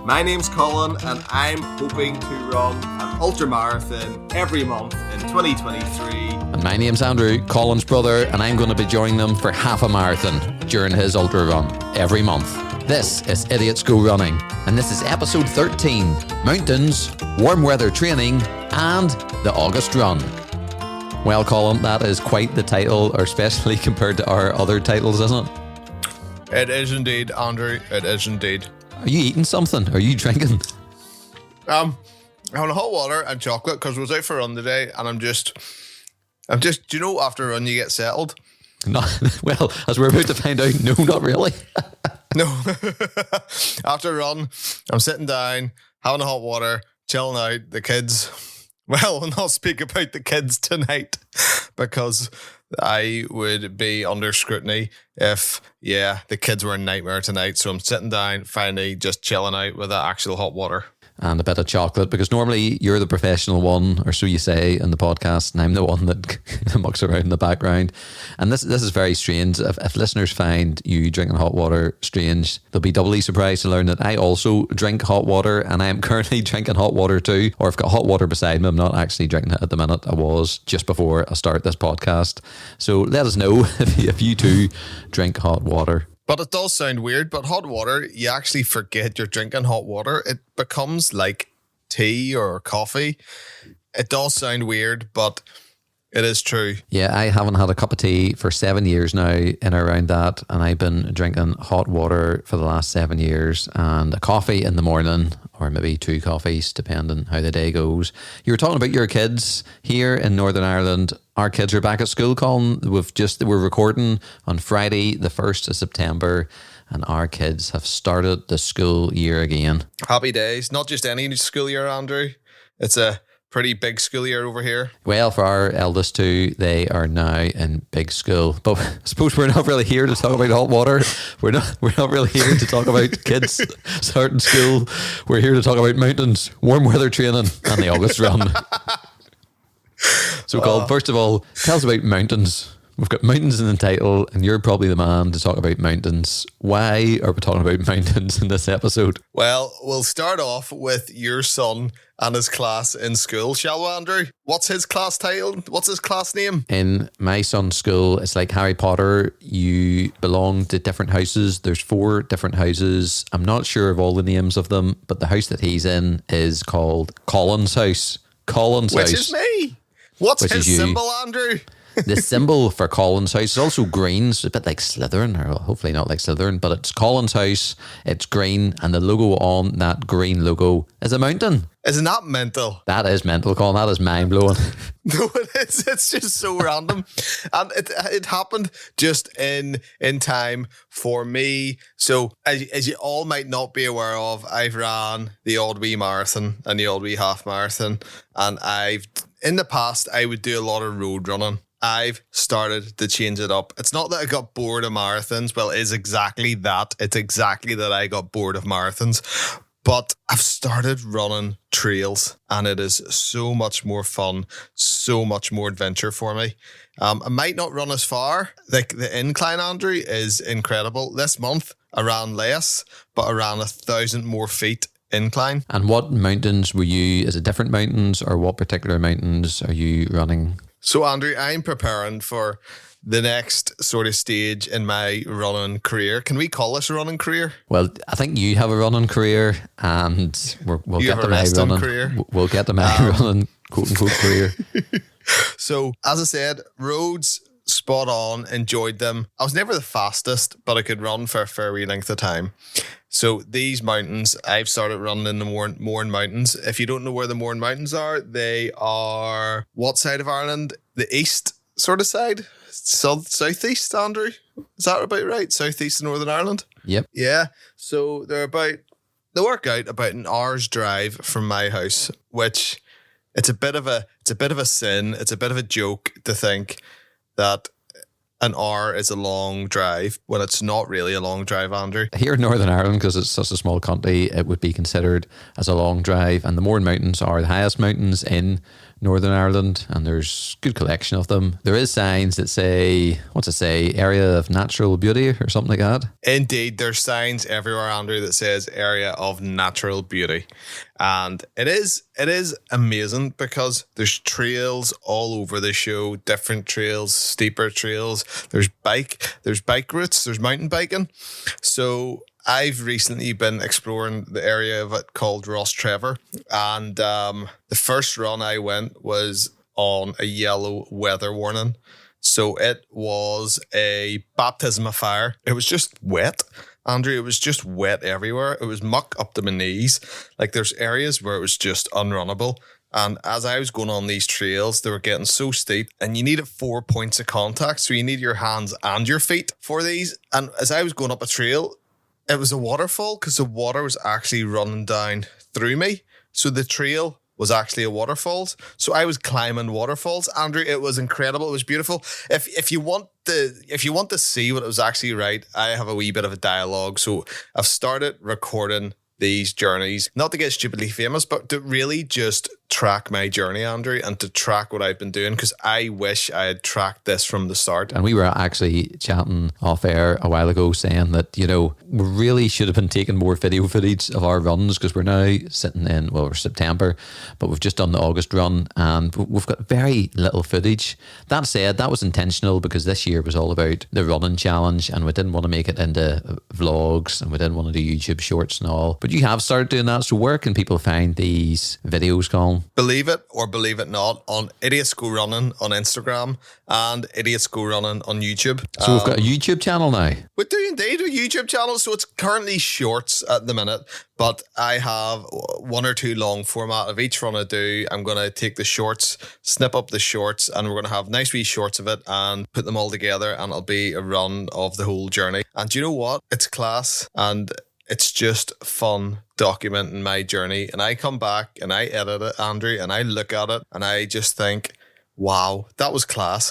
My name's Colin, and I'm hoping to run an ultra marathon every month in 2023. And my name's Andrew, Colin's brother, and I'm going to be joining them for half a marathon during his ultra run every month. This is Idiot School Running, and this is episode 13, Mountains, Warm Weather Training, and the August Run. Well, Colin, that is quite the title, or especially compared to our other titles, isn't it? It is indeed, Andrew. It is indeed. Are you eating something? Are you drinking? I'm having hot water and chocolate because I was out for a run today, and I'm just, do you know after a run you get settled? No, well, as we're about to find out, no, not really. No. After a run, I'm sitting down, having a hot water, chilling out. The kids, well, I'll not speak about the kids tonight because I would be under scrutiny if, the kids were a nightmare tonight. So I'm sitting down, finally just chilling out with the actual hot water. And a bit of chocolate, because normally you're the professional one, or so you say in the podcast, and I'm the one that mucks around in the background. And this is very strange. If listeners find you drinking hot water strange, they'll be doubly surprised to learn that I also drink hot water, and I am currently drinking hot water too, or I've got hot water beside me. I'm not actually drinking it at the minute. I was just before I start this podcast. So let us know if you too drink hot water. But it does sound weird, but hot water, you actually forget you're drinking hot water. It becomes like tea or coffee. It does sound weird, but it is true. Yeah, I haven't had a cup of tea for 7 years now, in or around that, and I've been drinking hot water for the last 7 years, and a coffee in the morning, or maybe 2 coffees, depending how the day goes. You were talking about your kids here in Northern Ireland. Our kids are back at school, Colin. We're recording on Friday, the 1st of September, and our kids have started the school year again. Happy days. Not just any school year, Andrew. It's a pretty big school year over here. Well, for our eldest two, they are now in big school. But I suppose we're not really here to talk about hot water. We're not really here to talk about kids starting school. We're here to talk about mountains, warm weather training, and the August Run. So, Colin, first of all, tell us about mountains. We've got mountains in the title, and you're probably the man to talk about mountains. Why are we talking about mountains in this episode? Well, we'll start off with your son and his class in school, shall we, Andrew? What's his class title? What's his class name? In my son's school, it's like Harry Potter. You belong to different houses. There's 4 different houses. I'm not sure of all the names of them, but the house that he's in is called Colin's house. Colin's house. Which is me. What's his symbol, Andrew? The symbol for Colin's house is also green. So it's a bit like Slytherin, or hopefully not like Slytherin, but it's Colin's house. It's green, and the logo on that green logo is a mountain. Isn't that mental? That is mental, Colin. That is mind-blowing. No, it is. It's just so random. And it happened just in time for me. So as you all might not be aware of, I've ran the odd wee marathon and the odd wee half marathon. And in the past, I would do a lot of road running. I've started to change it up. It's not that I got bored of marathons. Well, it is exactly that. It's exactly that I got bored of marathons. But I've started running trails, and it is so much more fun, so much more adventure for me. I might not run as far. Like the incline, Andrew, is incredible. This month I ran less, but I ran 1,000 more feet incline. And what mountains were you? Is it different mountains, or what particular mountains are you running? So, Andrew, I'm preparing for the next sort of stage in my running career. Can we call this a running career? Well, I think you have a running career, and we'll get to my running career. We'll get to my running quote unquote career. So, as I said, roads spot on. Enjoyed them. I was never the fastest, but I could run for a fair wee length of time. So these mountains, I've started running in the Mourne Mountains. If you don't know where the Mourne Mountains are, they are what side of Ireland? The east sort of side? Southeast, Andrew? Is that about right? Southeast of Northern Ireland? Yep. Yeah. So they work out about an hour's drive from my house, which it's a bit of a sin. It's a bit of a joke to think that an hour is a long drive when it's not really a long drive, Andrew. Here in Northern Ireland, because it's such a small country, it would be considered as a long drive. And the Mourne Mountains are the highest mountains in Northern Ireland, and there's a good collection of them. There is signs that say, what's it say, area of natural beauty or something like that. Indeed, there's signs everywhere, Andrew, that says area of natural beauty. And it is amazing because there's trails all over the show, different trails, steeper trails. There's bike routes, there's mountain biking. So I've recently been exploring the area of it called Ross Trevor, and the first run I went was on a yellow weather warning. So it was a baptism of fire. It was just wet, Andrew. It was just wet everywhere. It was muck up to my knees. Like, there's areas where it was just unrunnable. And as I was going on these trails, they were getting so steep, and you needed 4 points of contact. So you need your hands and your feet for these. And as I was going up a trail, it was a waterfall because the water was actually running down through me. So the trail was actually a waterfall. So I was climbing waterfalls. Andrew, it was incredible. It was beautiful. If you want to see what it was actually right, I have a wee bit of a dialogue. So I've started recording these journeys, not to get stupidly famous, but to really just track my journey, Andrew, and to track what I've been doing, because I wish I had tracked this from the start. And we were actually chatting off air a while ago saying that, you know, we really should have been taking more video footage of our runs, because we're now sitting in, well, we're September, but we've just done the August run and we've got very little footage. That said, that was intentional because this year was all about the running challenge and we didn't want to make it into vlogs and we didn't want to do YouTube shorts and all. But you have started doing that. So where can people find these videos, Colin? Believe it or believe it not, on Idiots Go Running on Instagram and Idiots Go Running on YouTube. So we've got a YouTube channel now. We do indeed, a YouTube channel. So it's currently shorts at the minute, but I have 1 or 2 long format of each run I do. I'm going to take the shorts, snip up the shorts, and we're going to have nice wee shorts of it and put them all together, and it'll be a run of the whole journey. And do you know what? It's class, and it's just fun documenting my journey. And I come back and I edit it, Andrew, and I look at it and I just think, wow, that was class.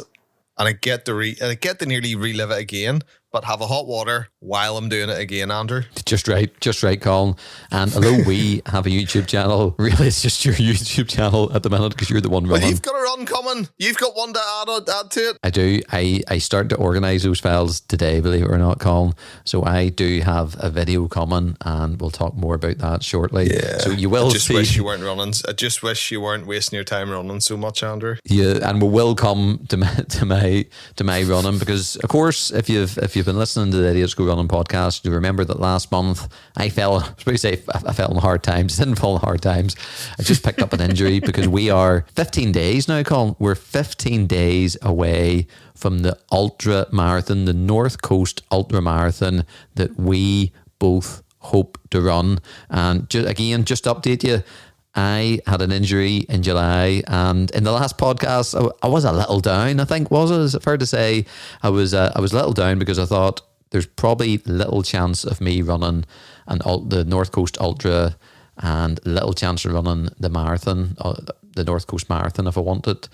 And I get to nearly relive it again, but have a hot water while I'm doing it again, Andrew. Just right, Colin. And although we have a YouTube channel, really it's just your YouTube channel at the minute because you're the one running. Well, you've got a run coming. You've got one to add to it. I do. I started to organise those files today, believe it or not, Colin. So I do have a video coming and we'll talk more about that shortly. Yeah. So you will I just see. wish you weren't running. I just wish you weren't wasting your time running so much, Andrew. Yeah, and we will come to my running because, of course, if you've been listening to the Idiots Go Running podcast, you remember that last month I fell in hard times. Didn't fall in hard times. I just picked up an injury because we are 15 days now, Colin. We're 15 days away from the ultra marathon, the North Coast Ultra Marathon that we both hope to run. And just to update you, I had an injury in July, and in the last podcast, I was a little down. I think is it fair to say I was a little down because I thought there's probably little chance of me running the North Coast Ultra, and little chance of running the marathon, the North Coast Marathon if I wanted.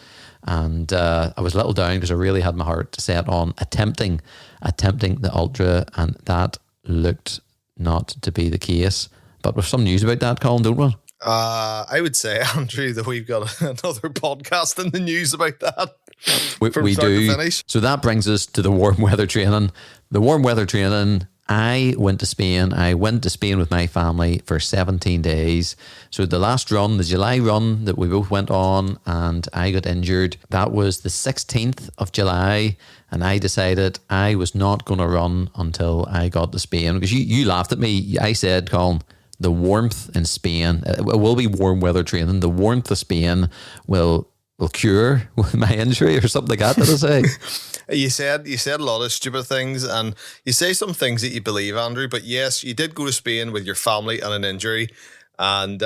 And I was a little down because I really had my heart set on attempting the Ultra, and that looked not to be the case. But with some news about that, Colin, don't we? I would say, Andrew, that we've got another podcast in the news about that. We do. So that brings us to the warm weather training. The warm weather training, I went to Spain. I went to Spain with my family for 17 days. So the last run, the July run that we both went on, and I got injured, that was the 16th of July. And I decided I was not going to run until I got to Spain. Because you laughed at me. I said, Colin, the warmth in Spain, it will be warm weather training. The warmth of Spain will cure my injury or something like that, did I say? You said a lot of stupid things, and you say some things that you believe, Andrew. But yes, you did go to Spain with your family and an injury, and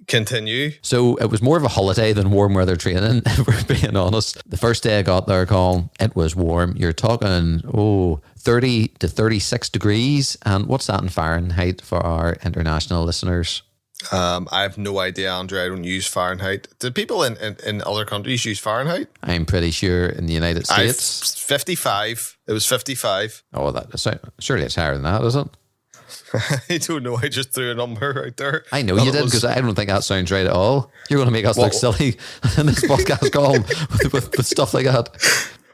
continue. So it was more of a holiday than warm weather training, if we're being honest. The first day I got there, Colin, it was warm. You're talking 30 to 36 degrees. And what's that in Fahrenheit for our international listeners? I have no idea, Andrew. I don't use Fahrenheit. Do people in other countries use Fahrenheit? I'm pretty sure in the United States. 55. It was 55. Oh, surely it's higher than that, isn't it? I don't know. I just threw a number out there. I know you did, because I don't think that sounds right at all. You're going to make us look silly in this podcast call with stuff like that.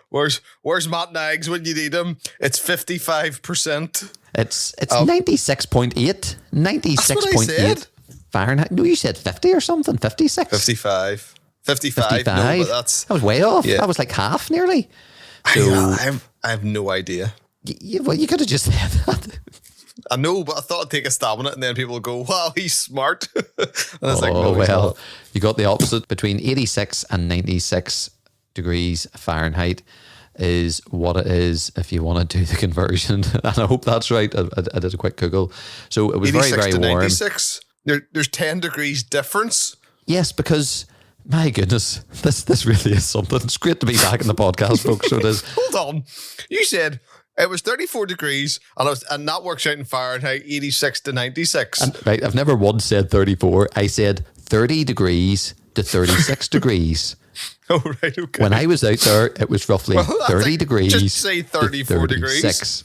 Where's Matt Nags when you need him? It's 55%. It's 96.8. 96.8 Fahrenheit. No, you said 50 or something. 56. 55. 55. No, but that was way off. Yeah. That was like half nearly. So, I have no idea. Well, you could have just said that. I know, but I thought I'd take a stab on it, and then people would go, wow, he's smart. And I was like, no, well, well, you got the opposite. Between 86 and 96 degrees Fahrenheit is what it is if you want to do the conversion. And I hope that's right. I did a quick Google. So it was very, very to warm. 96? There's 10 degrees difference? Yes, because... my goodness, this really is something. It's great to be back in the podcast, folks. So it is. Hold on. You said it was 34 degrees, and that works out in Fahrenheit, 86 to 96. And, right, I've never once said 34. I said 30 degrees to 36 degrees. Oh, right, okay. When I was out there, it was roughly 30 degrees. Just say 34 degrees.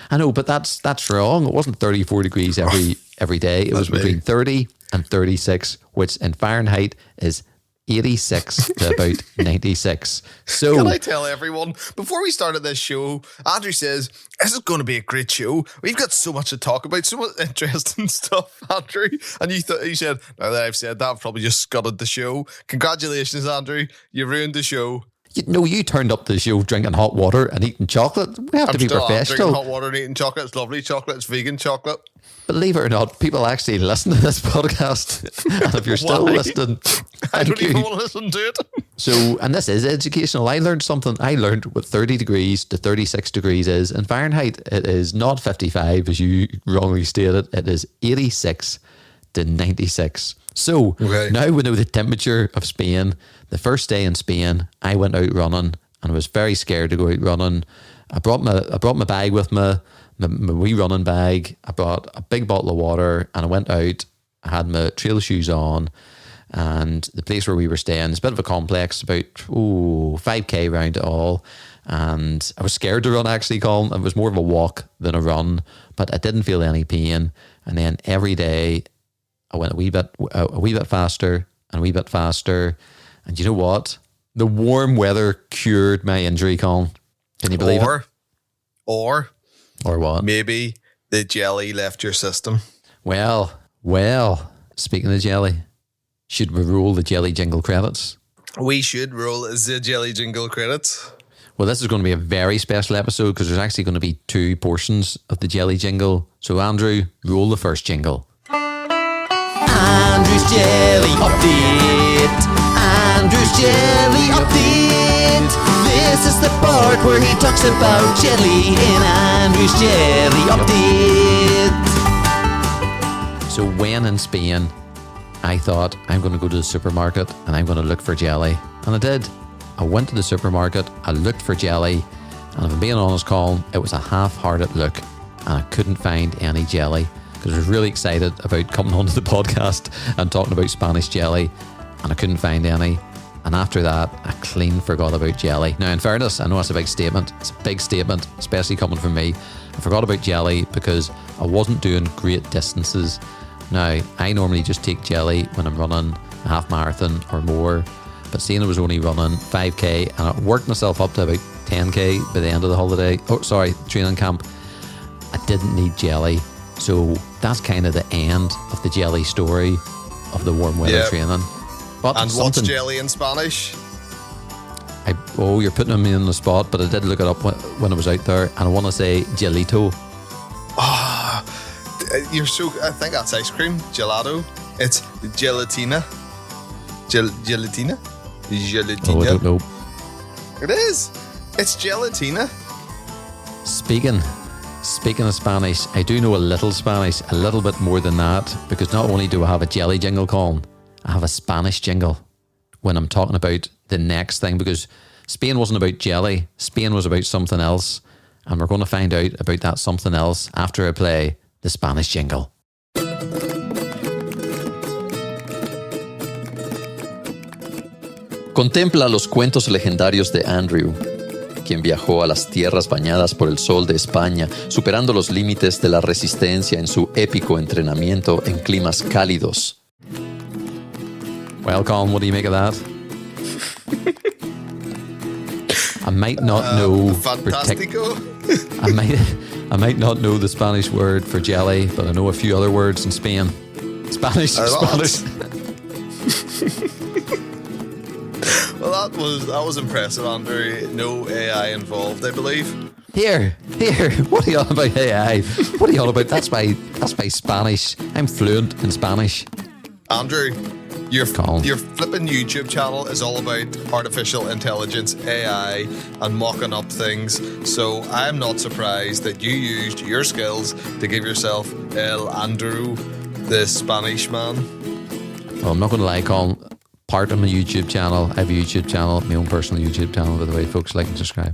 I know, but that's wrong. It wasn't 34 degrees every day. It was between 30 and 36, which in Fahrenheit is 86 to about 96. So can I tell everyone, before we started this show, Andrew says, this is going to be a great show. We've got so much to talk about, so much interesting stuff, Andrew. And you said, now that I've said that, I've probably just scuttled the show. Congratulations, Andrew. You ruined the show. You turned up the show drinking hot water and eating chocolate. We have to be professional. Drinking hot water and eating chocolate. It's lovely chocolate. It's vegan chocolate. Believe it or not, people actually listen to this podcast. And if you're still listening, I don't even want to listen to it. So, and this is educational. I learned something. I learned what 30 degrees to 36 degrees is. In Fahrenheit, it is not 55, as you wrongly stated. It is 86 to 96. So, now we know the temperature of Spain. The first day in Spain, I went out running and I was very scared to go out running. I brought my bag with me. My wee running bag. I brought a big bottle of water and I went out. I had my trail shoes on, and the place where we were staying is a bit of a complex, about 5k round it all. And I was scared to run, actually, Colin. It was more of a walk than a run, but I didn't feel any pain. And then every day I went a wee bit faster and a wee bit faster. And you know what? The warm weather cured my injury, Colin. Can you believe it? Or what? Maybe the jelly left your system. Well, speaking of jelly, should we roll the jelly jingle credits? We should roll the jelly jingle credits. Well, this is going to be a very special episode because there's actually going to be 2 portions of the jelly jingle. So, Andrew, roll the first jingle. Andrew's Jelly Update. Andrew's Jelly Update. This is the part where he talks about jelly in Andrew's Jelly Update. So when in Spain, I thought I'm going to go to the supermarket and I'm going to look for jelly. And I did. I went to the supermarket, I looked for jelly, and if I'm being honest, Colin, it was a half-hearted look and I couldn't find any jelly because I was really excited about coming onto the podcast and talking about Spanish jelly, and I couldn't find any. And after that, I clean forgot about jelly. Now, in fairness, I know it's a big statement. It's a big statement, especially coming from me. I forgot about jelly because I wasn't doing great distances. Now, I normally just take jelly when I'm running a half marathon or more. But seeing I was only running 5k and I worked myself up to about 10k by the end of the training camp, I didn't need jelly. So that's kind of the end of the jelly story of the warm weather training. But and what's jelly in Spanish? You're putting me on the spot, but I did look it up when I was out there, and I want to say gelito. I think that's ice cream, gelato. It's gelatina. Gelatina? Gelatina. Oh, I don't know. It is. It's gelatina. Speaking of Spanish, I do know a little Spanish, a little bit more than that, because not only do I have a jelly jingle, Colin, I have a Spanish jingle when I'm talking about the next thing, because Spain wasn't about jelly. Spain was about something else. And we're going to find out about that something else after I play the Spanish jingle. Contempla los cuentos legendarios de Andrew. quien viajó a las tierras bañadas por el sol de España, superando los límites de la resistencia en su épico entrenamiento en climas cálidos. Well, Colin, what do you make of that? I might not know. Fantastico. I might not know the Spanish word for jelly, but I know a few other words in Spain. Spanish. Well, that was impressive, Andrew. No AI involved, I believe. Here. What are you on about AI? What are you on about? That's my Spanish. I'm fluent in Spanish. Andrew, your Colin. flipping YouTube channel is all about artificial intelligence, AI, and mocking up things. So I'm not surprised that you used your skills to give yourself El Andrew, the Spanish man. Well, I'm not going to lie, Colin. Part of my YouTube channel, I have a YouTube channel, my own personal YouTube channel, by the way, folks, like and subscribe.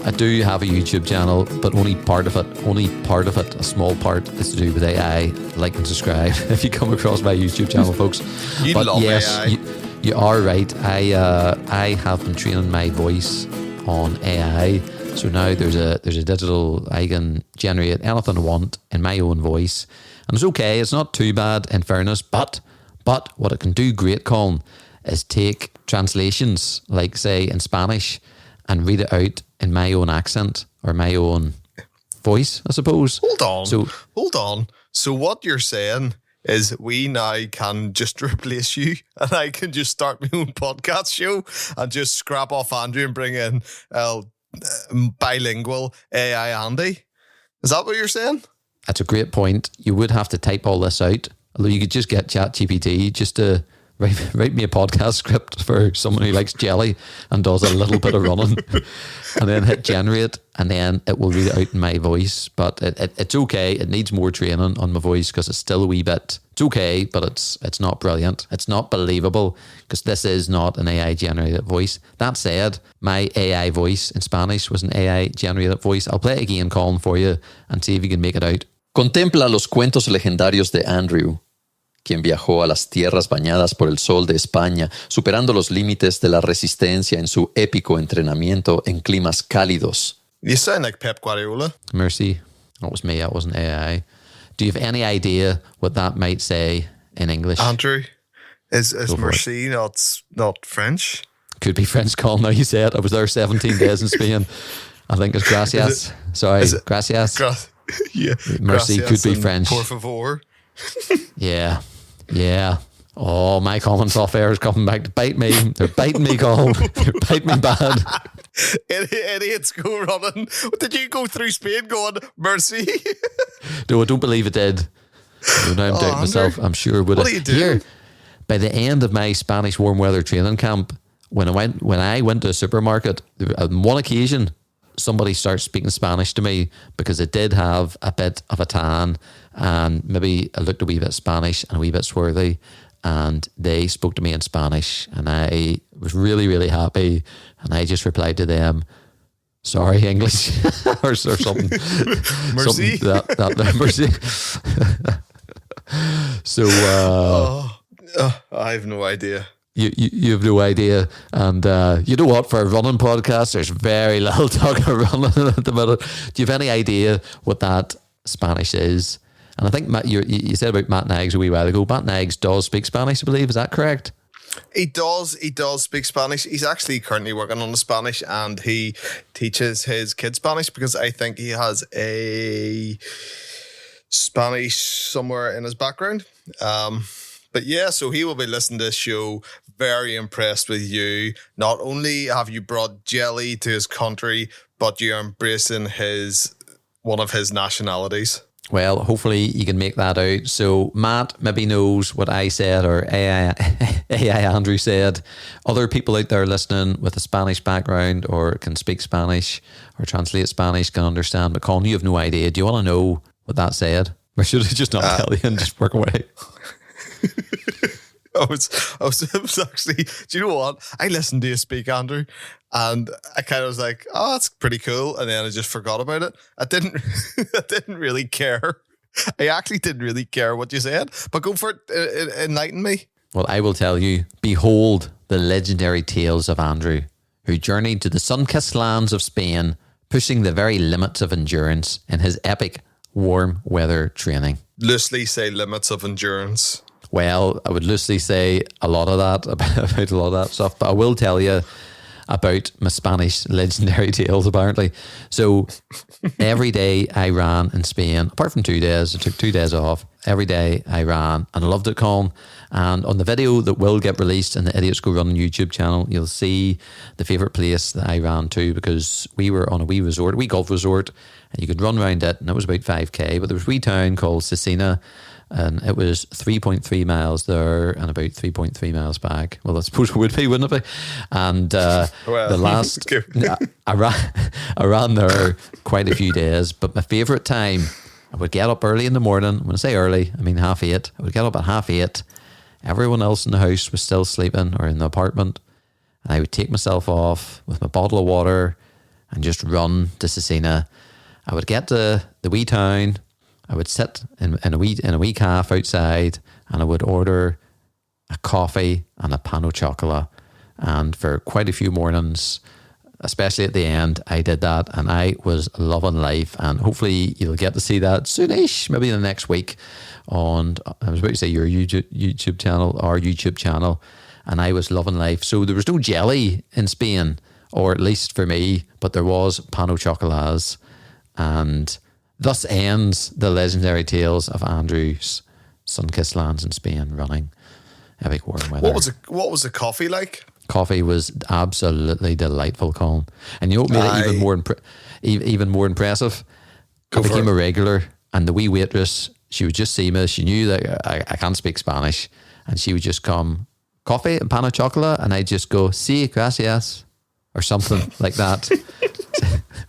I do have a YouTube channel, but only part of it, a small part, is to do with AI. Like and subscribe if you come across my YouTube channel, folks. You but love yes, AI. you are right. I have been training my voice on AI. So now there's a digital, I can generate anything I want in my own voice. And it's okay, it's not too bad in fairness, but what it can do great, Colin, is take translations, like say in Spanish, and read it out in my own accent or my own voice, I suppose. Hold on. So what you're saying is we now can just replace you and I can just start my own podcast show and just scrap off Andrew and bring in bilingual AI Andy? Is that what you're saying? That's a great point. You would have to type all this out, although you could just get ChatGPT just to write me a podcast script for someone who likes jelly and does a little bit of running, and then hit generate, and then it will read it out in my voice. But it's okay. It needs more training on my voice because it's still a wee bit. It's okay, but it's not brilliant. It's not believable because this is not an AI generated voice. That said, my AI voice in Spanish was an AI generated voice. I'll play it again, Colin, for you and see if you can make it out. Contempla los cuentos legendarios de Andrew, quien viajó a las tierras bañadas por el sol de España, superando los límites de la resistencia en su épico entrenamiento en climas cálidos. You sound like Pep Guardiola. Mercy, that was me, that wasn't AI. Do you have any idea what that might say in English? Andrew, is merci not French? Could be French, Colin. Now you say it. I was there 17 days in Spain. I think it's gracias. Gracias. Yeah. Merci gracias could be French. Por favor. Yeah. Oh, my Colin's off air is coming back to bite me. They're biting me, Colin. They're biting me bad. Idiots go running. Did you go through Spain going, merci? No, I don't believe it did. No, now I'm doubting myself. I'm sure it would have. What are you doing? Here, by the end of my Spanish warm weather training camp, when I went to a supermarket, on one occasion, somebody starts speaking Spanish to me because it did have a bit of a tan and maybe I looked a wee bit Spanish and a wee bit swarthy, and they spoke to me in Spanish and I was really, really happy, and I just replied to them, sorry, English, or something. Mercy. That mercy. So I have no idea. You have no idea, and you know what? For a running podcast, there's very little talk of running at the minute. Do you have any idea what that Spanish is? And I think Matt, you said about Matt Naggs a wee while ago. Matt Naggs does speak Spanish, I believe. Is that correct? He does speak Spanish. He's actually currently working on the Spanish, and he teaches his kids Spanish because I think he has a Spanish somewhere in his background. But yeah, so he will be listening to this show, very impressed with you. Not only have you brought jelly to his country, but you're embracing one of his nationalities. Well, hopefully you can make that out. So Matt maybe knows what I said, or AI Andrew said. Other people out there listening with a Spanish background or can speak Spanish or translate Spanish can understand. But Colin, you have no idea. Do you want to know what that said? Or should I just not tell you and just work away? I was actually, do you know what? I listened to you speak, Andrew, and I kind of was like, oh, that's pretty cool. And then I just forgot about it. I didn't really care. I actually didn't really care what you said, but go for it. Enlighten me. Well, I will tell you, behold the legendary tales of Andrew, who journeyed to the sun-kissed lands of Spain, pushing the very limits of endurance in his epic warm weather training. Loosely say limits of endurance. Well, I would loosely say a lot of that, about a lot of that stuff, but I will tell you about my Spanish legendary tales, apparently. So every day I ran in Spain, apart from 2 days, I took 2 days off. Every day I ran and I loved it, Colin. And on the video that will get released in the Idiots Go Running YouTube channel, you'll see the favourite place that I ran to, because we were on a wee resort, a wee golf resort, and you could run around it, and it was about 5k, but there was a wee town called Cecina, and it was 3.3 miles there and about 3.3 miles back. Well, I suppose it would be, wouldn't it be? And the last, I ran there quite a few days, but my favourite time, I would get up early in the morning. When I say early, I mean 8:30. I would get up at 8:30. Everyone else in the house was still sleeping or in the apartment. And I would take myself off with my bottle of water and just run to Cecina. I would get to the wee town. I would sit in a wee cafe outside, and I would order a coffee and a pan au chocolat. And for quite a few mornings, especially at the end, I did that, and I was loving life. And hopefully you'll get to see that soonish, maybe the next week, on, I was about to say your YouTube channel, our YouTube channel. And I was loving life. So there was no jelly in Spain, or at least for me, but there was pan au chocolats. And thus ends the legendary tales of Andrew's sun-kissed lands in Spain running epic warm weather. What was the coffee like? Coffee was absolutely delightful, Colin. And you know what made it even more impressive? I became a regular, and the wee waitress, she would just see me. She knew that I can't speak Spanish, and she would just come, coffee and pan au chocolate, and I'd just go, sí, gracias, or something like that.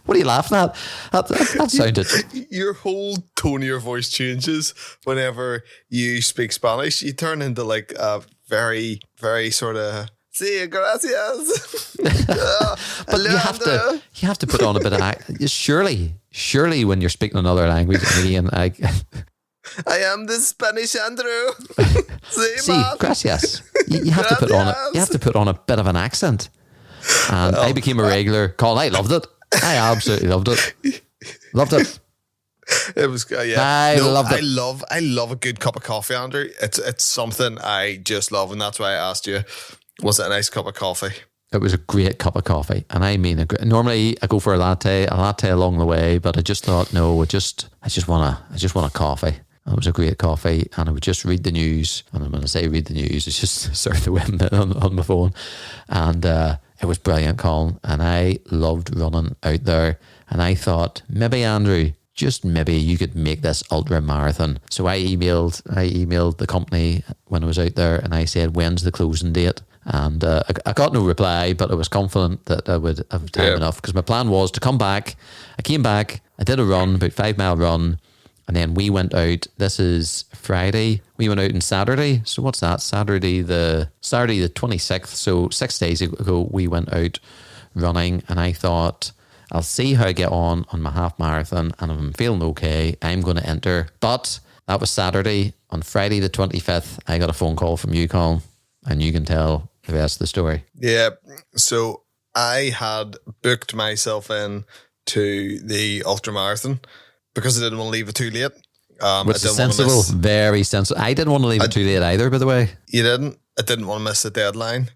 What are you laughing at? That sounded... Your whole tone of your voice changes whenever you speak Spanish. You turn into like a very, very sort of... Sí, gracias. But you have to put on a bit of... Surely when you're speaking another language, and again, I am the Spanish Andrew. Sí, gracias. You have to put on it. You have to put on a bit of an accent. And I became a regular. Colin, I loved it. I absolutely loved it. Loved it. It was I loved it. I love a good cup of coffee, Andrew. It's something I just love, and that's why I asked you, was it a nice cup of coffee? It was a great cup of coffee, and I mean, normally I go for a latte along the way, but I just thought, no, I just want a coffee. And it was a great coffee, and I would just read the news. And when I say read the news, it's just surf the web on my phone, and it was brilliant, Colin. And I loved running out there, and I thought, maybe Andrew, just maybe you could make this ultra marathon. So I emailed the company when I was out there, and I said, when's the closing date? And I got no reply, but I was confident that I would have time enough, because my plan was to come back. I came back, I did a run, about 5 mile run, and then we went out. This is Friday. We went out on Saturday. So what's that? Saturday the 26th. So 6 days ago, we went out running, and I thought, I'll see how I get on my half marathon, and if I'm feeling okay, I'm going to enter. But that was Saturday. On Friday the 25th, I got a phone call from you, Colin, and you can tell the rest of the story. Yeah. So I had booked myself in to the ultramarathon because I didn't want to leave it too late. Which is sensible, very sensible. I didn't want to leave it too late either, by the way. You didn't? I didn't want to miss the deadline.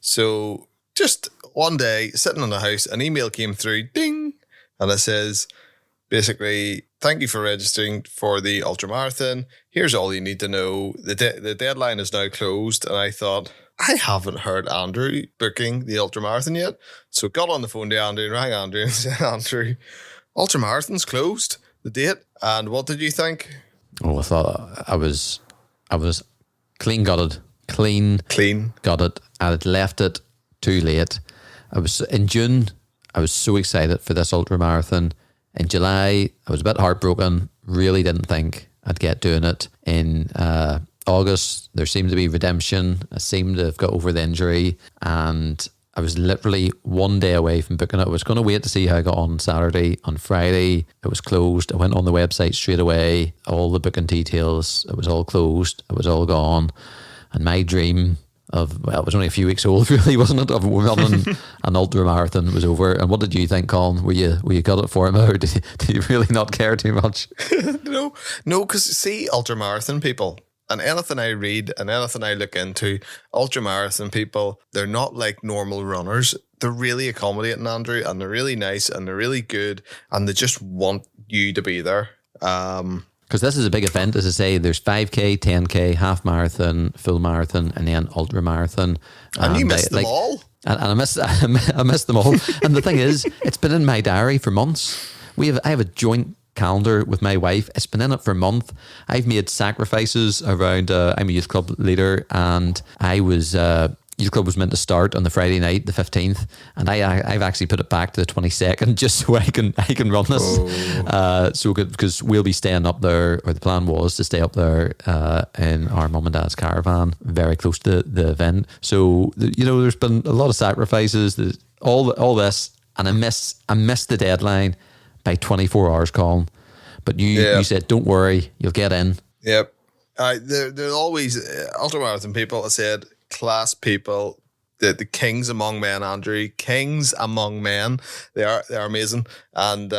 So just one day, sitting in the house, an email came through, ding, and it says, basically, thank you for registering for the ultramarathon. Here's all you need to know. The deadline is now closed. And I thought, I haven't heard Andrew booking the ultramarathon yet. So got on the phone to Andrew and rang Andrew and said, Andrew, ultramarathon's closed, the date. And what did you think? Oh, I thought I was clean gutted. Clean gutted. I had left it too late. I was in June. I was so excited for this ultramarathon. In July, I was a bit heartbroken. Really didn't think I'd get doing it. In August, there seemed to be redemption. I seemed to have got over the injury, and I was literally 1 day away from booking it. I was going to wait to see how I got on Saturday. On Friday, it was closed. I went on the website straight away. All the booking details, it was all closed. It was all gone. And my dream well, it was only a few weeks old, really, wasn't it? Of running an ultra marathon was over. And what did you think, Colin? Were you got it for him, or did you really not care too much? No, because see, ultra marathon people, and anything I read and anything I look into, ultra marathon people, they're not like normal runners. They're really accommodating, Andrew, and they're really nice and they're really good, and they just want you to be there. Because this is a big event, as I say. There's 5K, 10K, half marathon, full marathon, and then ultra marathon. And you missed them all. And I missed them all. And the thing is, it's been in my diary for months. I have a joint calendar with my wife. It's been in it for a month. I've made sacrifices around. I'm a youth club leader, and I was. Youth club was meant to start on the Friday night, the 15th, and I've actually put it back to the 22nd just so I can run this. So good, because we'll be staying up there, or the plan was to stay up there in our mum and dad's caravan, very close to the event. So there's been a lot of sacrifices. There's all this, and I missed the deadline by 24 hours, Colin. But you said, don't worry, you'll get in. Yep. They're always ultramarathon people. I said, class people, the kings among men, Andrew. Kings among men. They're amazing. And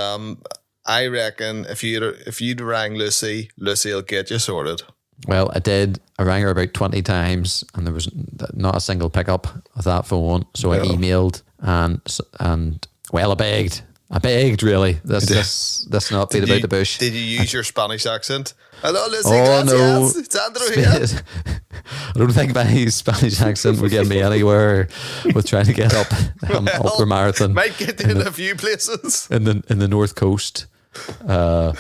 I reckon if you'd rang Lucy will get you sorted. Well, I did. I rang her about 20 times, and there was not a single pickup of that phone. So I emailed and well, I begged, really. This not beat about the bush. Did you use your Spanish accent? Hello, Lucy. Oh, no. It's Andrew here. I don't think my Spanish accent would get me anywhere with trying to get up ultra marathon. Might get you in a few places in the North Coast. But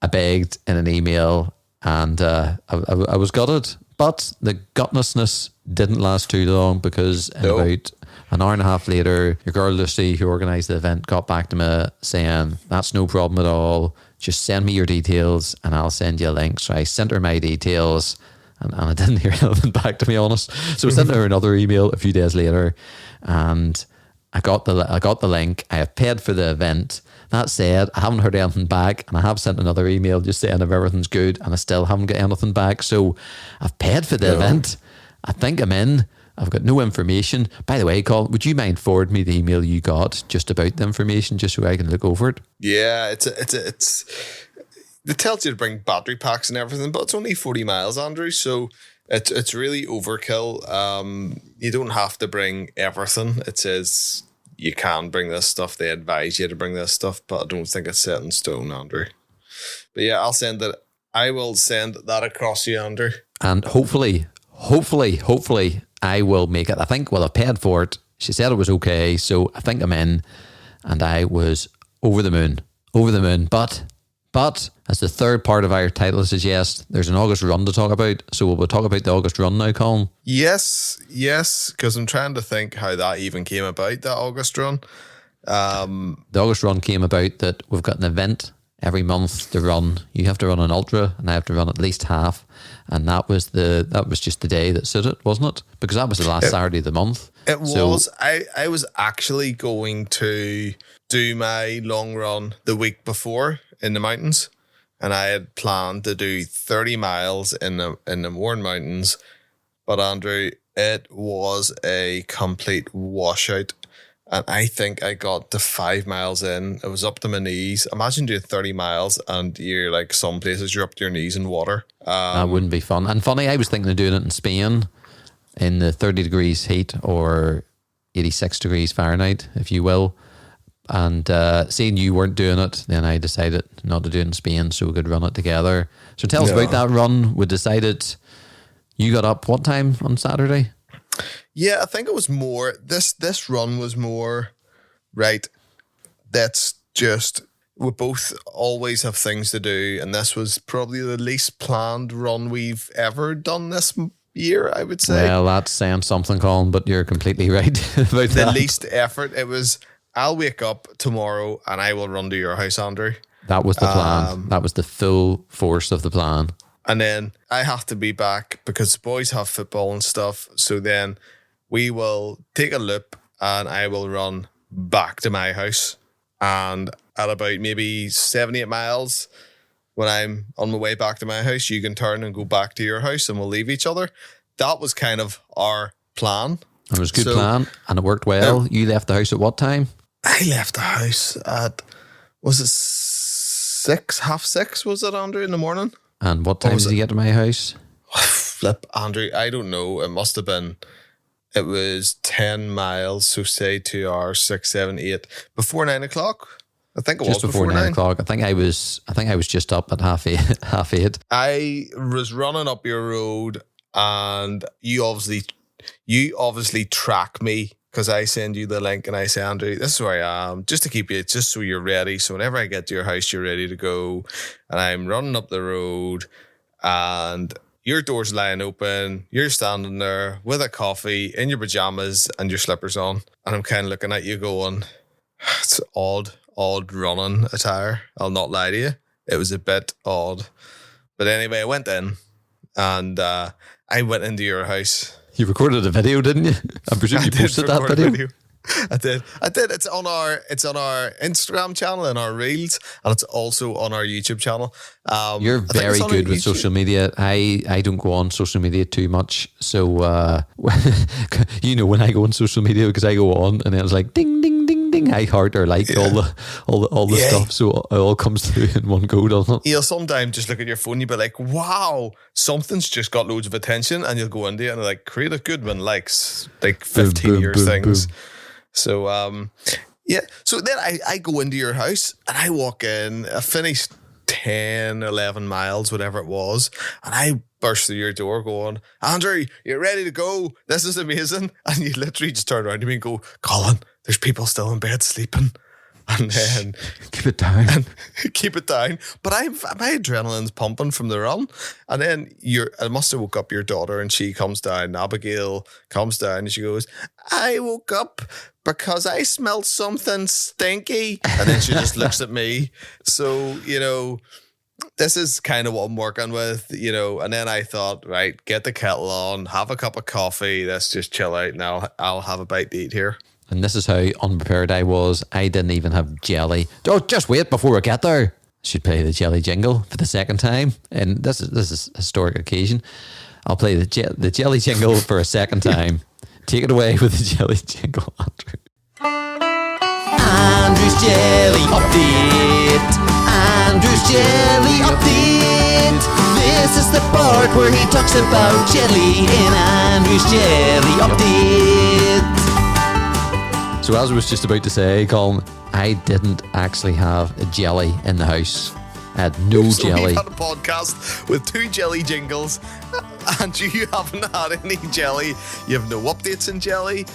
I begged in an email, and I was gutted. But the gutlessness didn't last too long, because about an hour and a half later, your girl Lucy, who organised the event, got back to me saying, that's no problem at all. Just send me your details and I'll send you a link. So I sent her my details, and I didn't hear anything back, to be honest. So I sent her another email a few days later, and I got the link. I have paid for the event. That said, I haven't heard anything back, and I have sent another email just saying if everything's good, and I still haven't got anything back. So I've paid for the event. I think I'm in. I've got no information. By the way, Colin, would you mind forwarding me the email you got just about the information, just so I can look over it? Yeah, it tells you to bring battery packs and everything, but it's only 40 miles, Andrew. So it's really overkill. You don't have to bring everything. It says you can bring this stuff. They advise you to bring this stuff, but I don't think it's set in stone, Andrew. But yeah, I'll send it. I will send that across to you, Andrew. And hopefully, I will make it. I think, I've paid for it. She said it was okay, so I think I'm in, and I was over the moon. But as the third part of our title suggests, there's an August run to talk about. So we'll talk about the August run now, Colin. Yes, because I'm trying to think how that even came about, that August run. The August run came about that we've got an event every month to run. You have to run an ultra, and I have to run at least half. And that was just the day that suited, wasn't it? Because that was the last Saturday of the month. It was. I was actually going to do my long run the week before in the mountains, and I had planned to do 30 miles in the Mourne Mountains. But Andrew, it was a complete washout. And I think I got to 5 miles in. It was up to my knees. Imagine doing 30 miles and you're like, some places you're up to your knees in water. That wouldn't be fun. And funny, I was thinking of doing it in Spain in the 30 degrees heat, or 86 degrees Fahrenheit, if you will. And seeing you weren't doing it, then I decided not to do it in Spain so we could run it together. So tell us about that run. We decided, you got up what time on Saturday? Yeah, I think it was more, this run was more, right, that's just, we both always have things to do, and this was probably the least planned run we've ever done this year, I would say. Well, that's saying something, Colin, but you're completely right about the least effort. It was, I'll wake up tomorrow and I will run to your house, Andrew. That was the plan. That was the full force of the plan. And then I have to be back because the boys have football and stuff. So then we will take a loop and I will run back to my house. And at about maybe 7-8 miles, when I'm on my way back to my house, you can turn and go back to your house and we'll leave each other. That was kind of our plan. It was a good plan and it worked well. You left the house at what time? I left the house at, was it 6:30, was it, Andrew, in the morning? And what time did you get to my house? Flip, Andrew, I don't know. It must have been, it was 10 miles, so say 2 hours, 6, 7, 8, before 9 o'clock. I think it just was before 9 o'clock. I think I was just up at half eight. I was running up your road, and you obviously track me because I send you the link and I say, Andrew, this is where I am, just to keep you, just so you're ready. So whenever I get to your house, you're ready to go. And I'm running up the road, and your door's lying open. You're standing there with a coffee in your pajamas and your slippers on. And I'm kind of looking at you going, it's odd running attire. I'll not lie to you. It was a bit odd. But anyway, I went in, and I went into your house. You recorded a video, didn't you? I presume you posted that video. I did. It's on our Instagram channel and our reels, and it's also on our YouTube channel. You're very good with social media. I don't go on social media too much, so when I go on social media, because I go on and then it's like ding ding ding ding, I heart or like all the stuff, so it all comes through in one go, doesn't it? You'll sometimes just look at your phone, you'll be like, wow, something's just got loads of attention, and you'll go into it and like, Creative Goodman likes like 15 years things. Boom. So, so then I go into your house and I walk in, I finished 10, 11 miles, whatever it was, and I burst through your door going, Andrew, you're ready to go. This is amazing. And you literally just turn around to me and go, Colin, there's people still in bed sleeping. And then keep it down. Keep it down. But my adrenaline's pumping from the run. And then I must have woke up your daughter, and she comes down. Abigail comes down and she goes, I woke up because I smelled something stinky. And then she just looks at me. So, this is kind of what I'm working with, and then I thought, right, get the kettle on, have a cup of coffee, let's just chill out, and I'll have a bite to eat here. And this is how unprepared I was. I didn't even have jelly. Oh, just wait before we get there. Should play the jelly jingle for the second time. And this is a historic occasion. I'll play the jelly jingle for a second time. Take it away with the jelly jingle, Andrew. Andrew's Jelly Update. Andrew's Jelly Update. This is the part where he talks about jelly in Andrew's Jelly Update. So as I was just about to say, Colin, I didn't actually have a jelly in the house. I had no jelly. We've had a podcast with 2 jelly jingles, and you haven't had any jelly. You have no updates in jelly.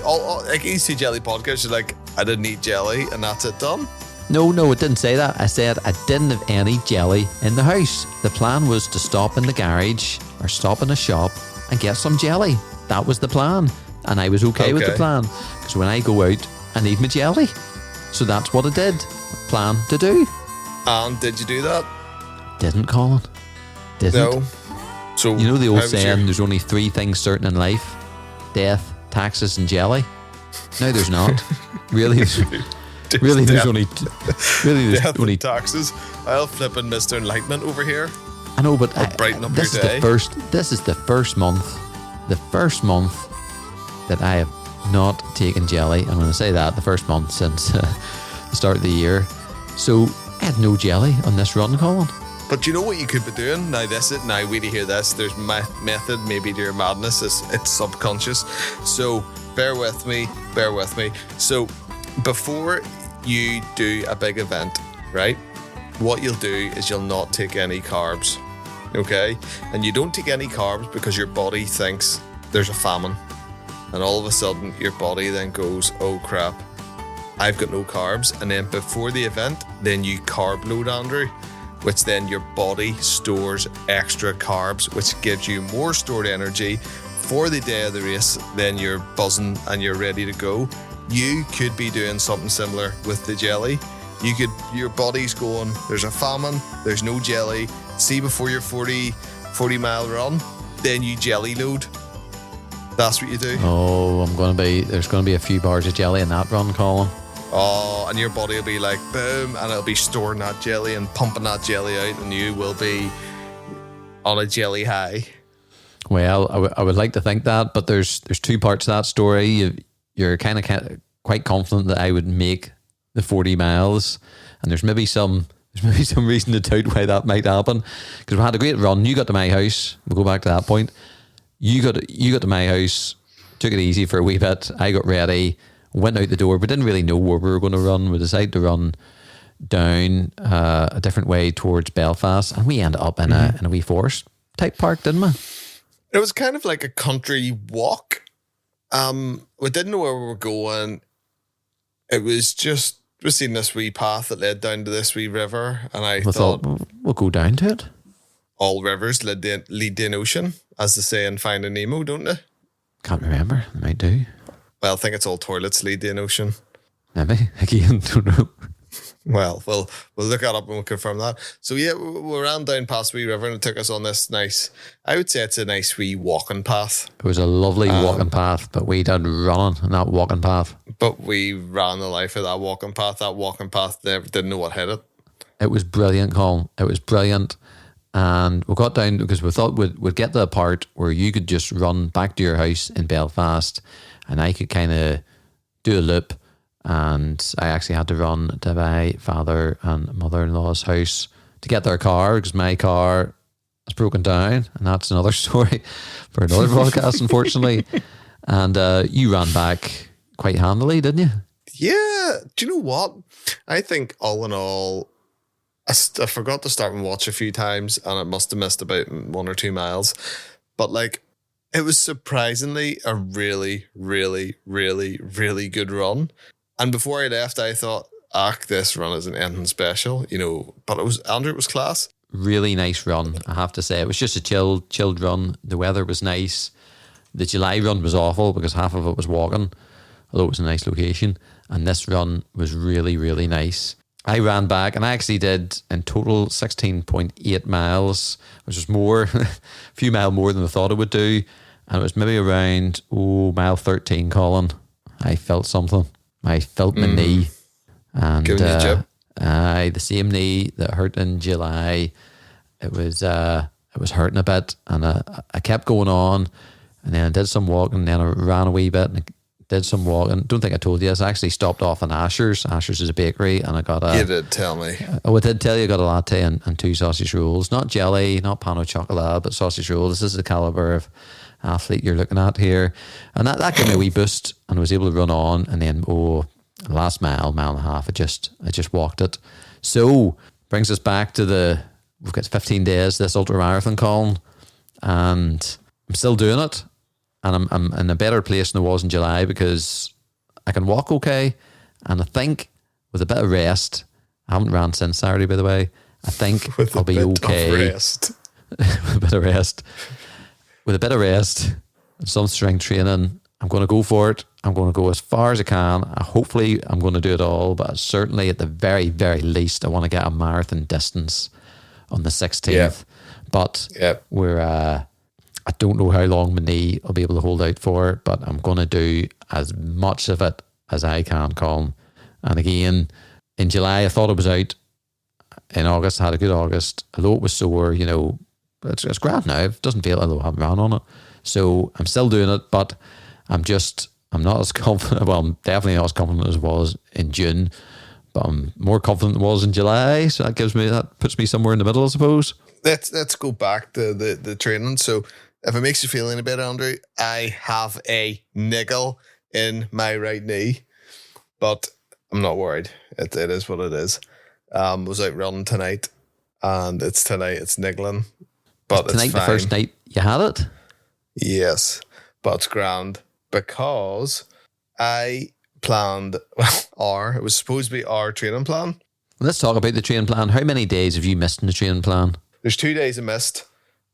All like these 2 jelly podcasts, you're like, I didn't eat jelly, and that's it done. No, it didn't say that. I said I didn't have any jelly in the house. The plan was to stop in the garage or stop in a shop and get some jelly. That was the plan. And I was okay with the plan, because when I go out, I need my jelly. So that's what I did. Plan to do. And did you do that? Didn't, Colin. Didn't. No. So you know the old saying, there's only 3 things certain in life: death, taxes, and jelly. No, there's not. Really, there's only taxes. I'll flip in Mr. Enlightenment over here. I know, but brighten up this your day. This is the first month that I have not taken jelly. I'm going to say that, the first month since the start of the year. So I had no jelly on this run, Colin. But you know what you could be doing? Now wait to hear this. There's method maybe to your madness. It's subconscious. So bear with me. So before you do a big event, right, what you'll do is you'll not take any carbs. Okay? And you don't take any carbs because your body thinks there's a famine. And all of a sudden, your body then goes, oh crap, I've got no carbs. And then before the event, then you carb load, Andrew, which then your body stores extra carbs, which gives you more stored energy for the day of the race. Then you're buzzing and you're ready to go. You could be doing something similar with the jelly. Your body's going, there's a famine, there's no jelly. See, before your 40 mile run, then you jelly load. That's what you do. Oh, there's going to be a few bars of jelly in that run, Colin. Oh, and your body will be like, boom, and it'll be storing that jelly and pumping that jelly out, and you will be on a jelly high. Well, I would like to think that, but there's two parts to that story. You're kind of quite confident that I would make the 40 miles, and there's maybe some reason to doubt why that might happen, because we had a great run. You got to my house. We'll go back to that point. You got to my house, took it easy for a wee bit. I got ready, went out the door. We didn't really know where we were going to run. We decided to run down a different way towards Belfast, and we ended up in a wee forest type park, didn't we? It was kind of like a country walk. We didn't know where we were going. It was just, we seen this wee path that led down to this wee river, and I thought we'll go down to it. All rivers lead to an ocean, as they say in Finding Nemo, don't they? Can't remember. They might do. Well, I think it's all toilets lead to an ocean. Maybe. Again, don't know. Well, we'll look that up and we'll confirm that. So yeah, we ran down past Wee River and it took us on this nice, I would say it's a nice wee walking path. It was a lovely walking path, but we did running on that walking path. But we ran the life of that walking path. That walking path, never didn't know what hit it. It was brilliant, Colin. It was brilliant. And we got down because we thought we'd get to the part where you could just run back to your house in Belfast and I could kind of do a loop. And I actually had to run to my father and mother-in-law's house to get their car because my car is broken down, and that's another story for another podcast, unfortunately. And you ran back quite handily, didn't you? Yeah. Do you know what? I think all in all, I forgot to start and watch a few times, and I must have missed about 1 or 2 miles. But like, it was surprisingly a really, really, really, really good run. And before I left, I thought, this run isn't anything special, but it was class. Really nice run, I have to say. It was just a chilled run. The weather was nice. The July run was awful because half of it was walking, although it was a nice location. And this run was really, really nice. I ran back and I actually did in total 16.8 miles, which was more, a few miles more than I thought it would do. And it was maybe around, mile 13, Colin. I felt something. I felt my knee, and the same knee that hurt in July. It was hurting a bit, and I kept going on, and then I did some walking, and then I ran a wee bit, and I did some walking. Don't think I told you this. I actually stopped off in Asher's. Asher's is a bakery, and I got a. You did tell me. I did tell you I got a latte and 2 sausage rolls. Not jelly, not pan au chocolat, but sausage rolls. This is the caliber of athlete you're looking at here, and that gave me a wee boost, and I was able to run on. And then last mile and a half, I just walked it. So brings us back to we've got 15 days this ultra marathon, Colin, and I'm still doing it, and I'm in a better place than I was in July because I can walk okay, and I think with a bit of rest, I haven't ran since Saturday, by the way. I think I'll be okay. With a bit of rest. With a bit of rest and some strength training, I'm going to go for it. I'm going to go as far as I can. Hopefully, I'm going to do it all, but certainly at the very, very least, I want to get a marathon distance on the 16th. Yeah. But I don't know how long my knee will be able to hold out for, but I'm going to do as much of it as I can, Colin. And again, in July, I thought I was out. In August, I had a good August. Although it was sore, it's grand now. It doesn't feel although I haven't ran on it. So I'm still doing it, but I'm not as confident. Well, I'm definitely not as confident as I was in June, but I'm more confident than I was in July. So that puts me somewhere in the middle, I suppose. Let's go back to the training. So if it makes you feel any better, Andrew, I have a niggle in my right knee, but I'm not worried. It is what it is. Was out running tonight, and it's niggling. But tonight, it's fine. The first night you had it? Yes, but it's grand because I planned, it was supposed to be our training plan. Let's talk about the training plan. How many days have you missed in the training plan? There's 2 days I missed,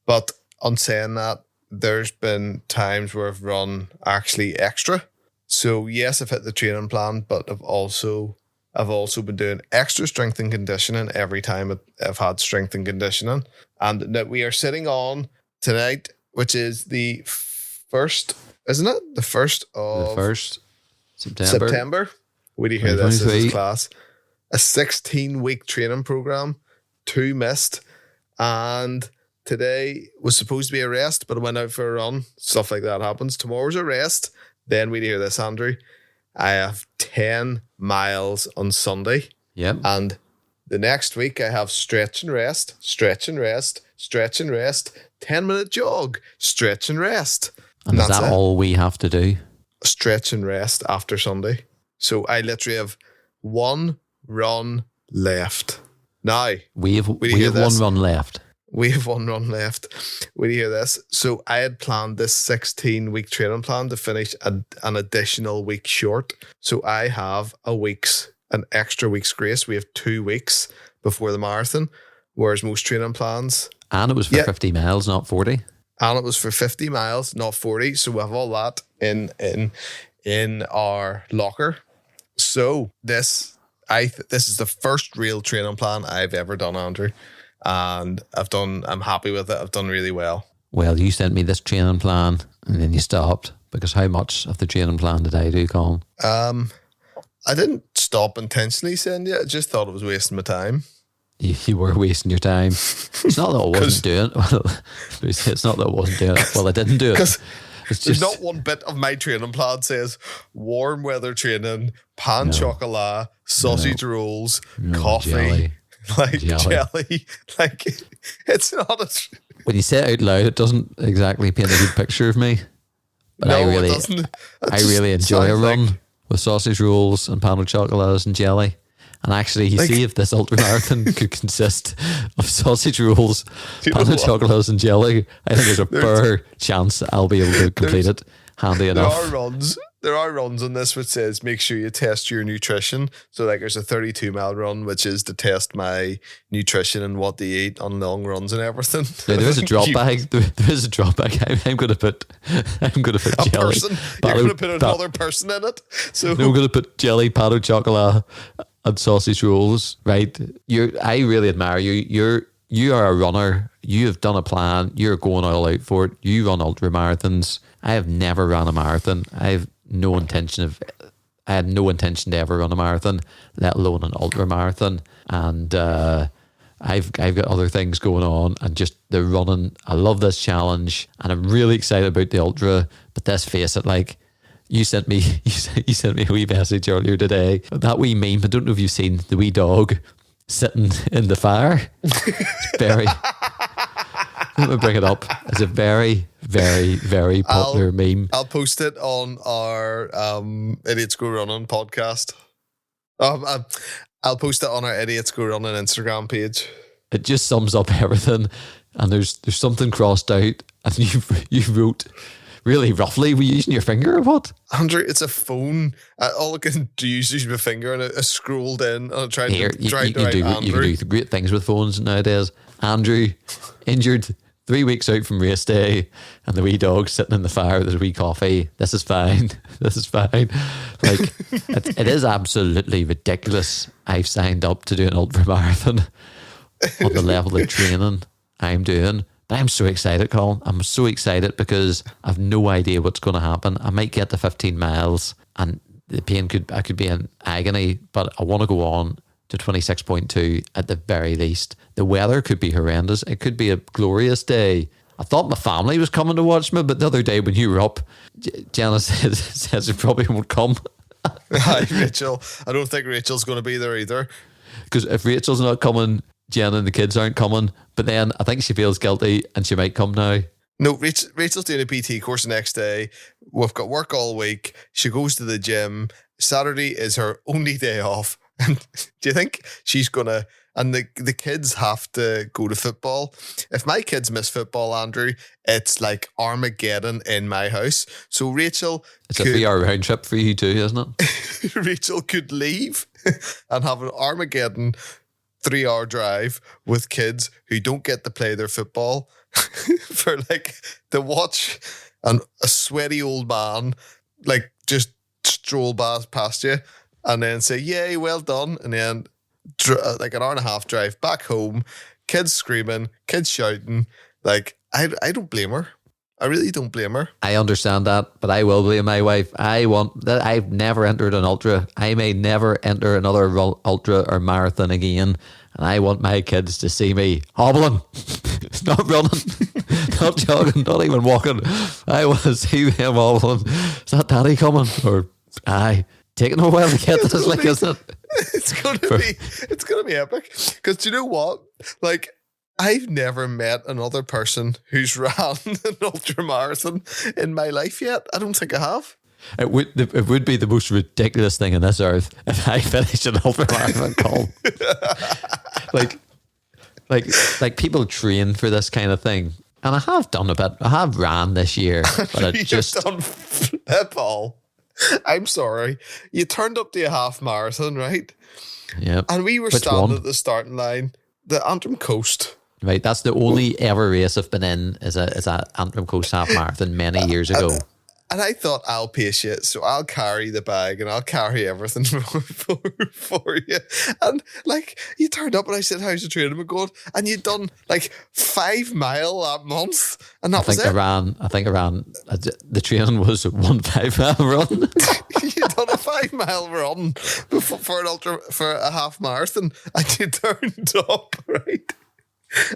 but on saying that, there's been times where I've run actually extra. So yes, I've hit the training plan, but I've also been doing extra strength and conditioning every time I've had strength and conditioning. And that we are sitting on tonight, which is the 1st, isn't it? The 1st of September. Wait do you hear this? This 2023. is class. A 16-week training program, 2 missed, and today was supposed to be a rest, but I went out for a run. Stuff like that happens. Tomorrow's a rest. Then we hear this, Andrew. I have 10 miles on Sunday. Yep. And the next week I have stretch and rest, stretch and rest, stretch and rest, 10-minute jog, stretch and rest. And is that's that it. all we have to do? Stretch and rest after Sunday. So I literally have 1 run left. Now, We have hear one this? run left. we have 1 run left. Wait to hear this. So I had planned this 16-week training plan to finish an additional week short. So I have an extra week's grace. We have 2 weeks before the marathon, whereas most training plans. And it was for Yeah. 50 miles, not 40. And it was for 50 miles, not 40. So we have all that in our locker. So this is the first real training plan I've ever done, Andrew. And I'm happy with it. I've done really well. Well, you sent me this training plan and then you stopped, because how much of the training plan did I do, Colin? I didn't stop intentionally sending you. I just thought it was wasting my time. You were wasting your time. It's not that I wasn't doing it. Well, it's not that I wasn't doing it. Well, I didn't do it. Because It's there's just not one bit of my training plan says warm weather training, pan chocolat, sausage rolls, coffee, jelly. like Jelly. jelly. Like, it's not a... when you say it out loud, it doesn't exactly paint a good picture of me. But I it really, doesn't. I really enjoy a run with sausage rolls and pan of chocolates and jelly. And actually, you see if this ultramarathon could consist of sausage rolls, You know pan of what? chocolates and jelly, I think there's a fair chance that I'll be able to complete it handy There enough. are runs on this which says make sure you test your nutrition. So like there's a 32-mile run which is to test my nutrition and what they eat on long runs and everything. Yeah, there is a drop bag. There is a drop bag. I'm going to put A jelly. person. You're going to put another person in it. So I'm going to put jelly, pan of chocolate, and sausage rolls. Right? I really admire you. You are a runner. You have done a plan. You're going all out for it. You run ultra marathons. I have never run a marathon. I had no intention to ever run a marathon, let alone an ultra marathon. And I've got other things going on, and just the running. I love this challenge, and I'm really excited about the ultra. But let's face it, like you sent me a wee message earlier today. That wee meme. I don't know if you've seen the wee dog sitting in the fire. It's very. Let me bring it up. It's a very, very, very popular meme. I'll post it on our Idiots Go Running podcast. I'll post it on our Idiots Go Running Instagram page. It just sums up everything, and there's something crossed out, and you wrote really roughly. Were you using your finger or what? Andrew, it's a phone. All I can do is use my finger, and I scrolled in and I tried Here, to you write can Andrew. do great things with phones nowadays. Andrew, injured 3 weeks out from race day, and the wee dog sitting in the fire with his wee coffee. This is fine. This is fine. Like, it is absolutely ridiculous. I've signed up to do an ultra marathon on the level of training I'm doing. But I'm so excited, Colin. I'm so excited because I've no idea what's going to happen. I might get to 15 miles and the pain I could be in agony, but I want to go on to 26.2 at the very least. The weather could be horrendous. It could be a glorious day. I thought my family was coming to watch me, but the other day when you were up, Jenna says it probably won't come. Hi, Rachel. I don't think Rachel's going to be there either. Because if Rachel's not coming, Jenna and the kids aren't coming. But then I think she feels guilty and she might come now. No, Rachel's doing a PT course the next day. We've got work all week. She goes to the gym. Saturday is her only day off. And do you think she's going to... And the kids have to go to football. If my kids miss football, Andrew, it's like Armageddon in my house. So Rachel... It's a 3-hour round trip for you too, isn't it? Rachel could leave and have an Armageddon 3-hour drive with kids who don't get to play their football for like to watch a sweaty old man like just stroll past you and then say, yay, well done. And then like an hour and a half drive back home, kids screaming, kids shouting. Like, I don't blame her. I really don't blame her. I understand that, but I will blame my wife. I want that. I've never entered an ultra. I may never enter another ultra or marathon again. And I want my kids to see me hobbling, not running, not jogging, not even walking. I want to see them hobbling. Is that daddy coming? Or aye, taking a while to get this, like, isn't it? It's gonna be epic. Because do you know what? Like, I've never met another person who's ran an ultra marathon in my life yet. I don't think I have. It would be the most ridiculous thing on this earth if I finished an ultra marathon call. like people train for this kind of thing, and I have done a bit. I have ran this year, but I just done Paul. I'm sorry, you turned up to a half marathon, right? Yeah, and we were standing at the starting line, the Antrim Coast. Right, that's the only ever race I've been in is a Antrim Coast half marathon many years ago. And I thought, I'll pace you, so I'll carry the bag and I'll carry everything for you. And like, you turned up and I said, how's the training going? And you'd done like 5 mile that month, and that was it. I think I ran. The training was 1 5-mile run. You'd done a 5-mile run for a half marathon, and you turned up, right?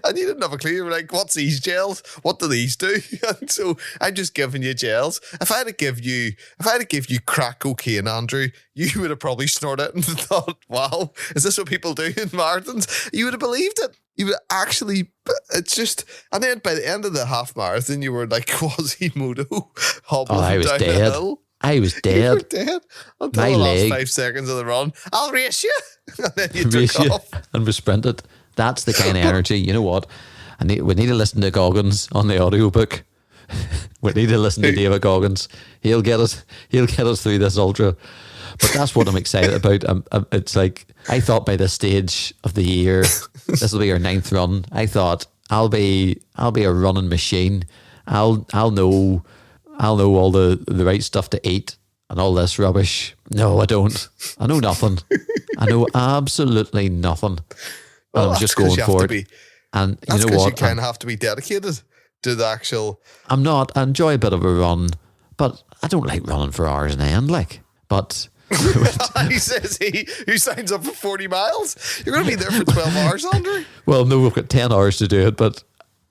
And you didn't have a clue. You were like, what's these gels? What do these do? And so I'm just giving you gels. If I had to give you crack cocaine, Andrew, you would have probably snorted it and thought, wow, is this what people do in marathons? You would have believed it. You would actually, it's just, and then by the end of the half marathon, you were like Quasimodo hobbling down the hill. I was dead. You were dead until the last 5 seconds of the run. I'll race you. And then you took off. And we sprinted. That's the kind of energy. You know what? We need to listen to Goggins on the audiobook. We need to listen to David Goggins. He'll get us through this ultra. But that's what I'm excited about. It's like, I thought by this stage of the year, this will be our 9th run. I thought I'll be a running machine. I'll know all the right stuff to eat and all this rubbish. No, I don't. I know nothing. I know absolutely nothing. Well, I'm just going for it. And you know what? You kind of have to be dedicated to the actual. I'm not. I enjoy a bit of a run, but I don't like running for hours on end. Like, but he says who signs up for 40 miles. You're going to be there for 12 hours, Andrew. Well, no, we've got 10 hours to do it, but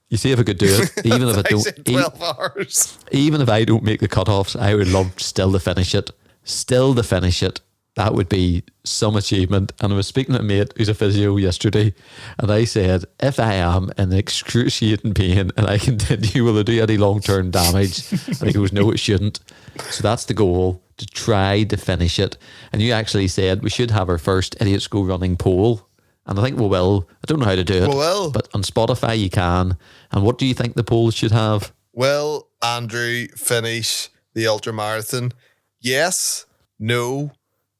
you see if I could do it, even if I don't. 12 hours. Even if I don't make the cutoffs, I would love still to finish it. That would be some achievement. And I was speaking to a mate who's a physio yesterday, and I said, if I am in excruciating pain and I continue, will it do any long-term damage? And he goes, no, it shouldn't. So that's the goal, to try to finish it. And you actually said we should have our first Idiots Go Running poll. And I think we will. I don't know how to do it. We will. But on Spotify you can. And what do you think the poll should have? Will Andrew finish the ultramarathon? Yes, no,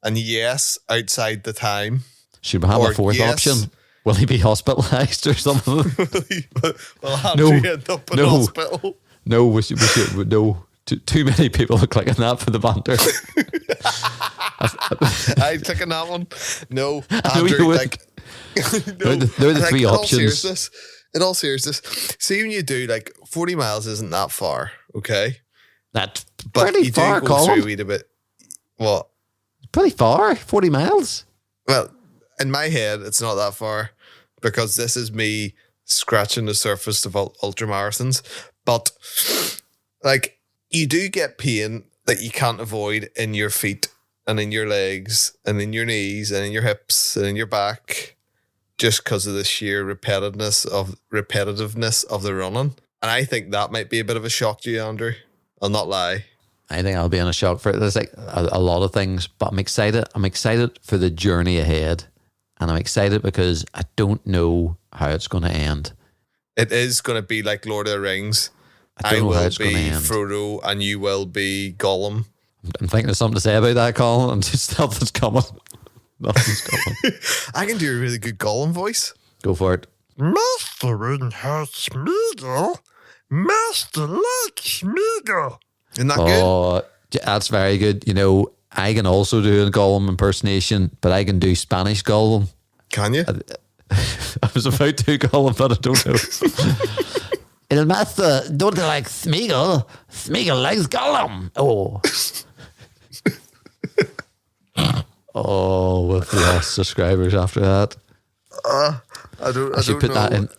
and yes, outside the time. Should we have a fourth option? Will he be hospitalised or something? Will Andrew end up in hospital? No, we should. No, too many people are clicking that for the banter. I'm clicking that one. No, Andrew, like, no. They're the three options. In all seriousness, see, when you do, like, 40 miles isn't that far, okay? That's but pretty you far, do go Colin. through a wee bit. What? Pretty far, 40 miles. Well, in my head, it's not that far, because this is me scratching the surface of ultramarathons. But, like, you do get pain that you can't avoid in your feet and in your legs and in your knees and in your hips and in your back, just because of the sheer repetitiveness of the running. And I think that might be a bit of a shock to you, Andrew. I'll not lie. I think I'll be in a shock for it. There's like a lot of things, but I'm excited. I'm excited for the journey ahead. And I'm excited because I don't know how it's going to end. It is going to be like Lord of the Rings. I don't know how it's going to end. Frodo and you will be Gollum. I'm thinking of something to say about that, Colin, and just nothing's coming. Nothing's coming. I can do a really good Gollum voice. Go for it. Master in her Smeagol. Master like Smeagol. Isn't that good? That's very good. You know, I can also do a Gollum impersonation, but I can do Spanish Gollum. Can you? I was about to Gollum, but I don't know. El Master don't like Smeagol. Smeagol likes Gollum. Oh. Oh, we've lost subscribers after that. I don't put know. that in.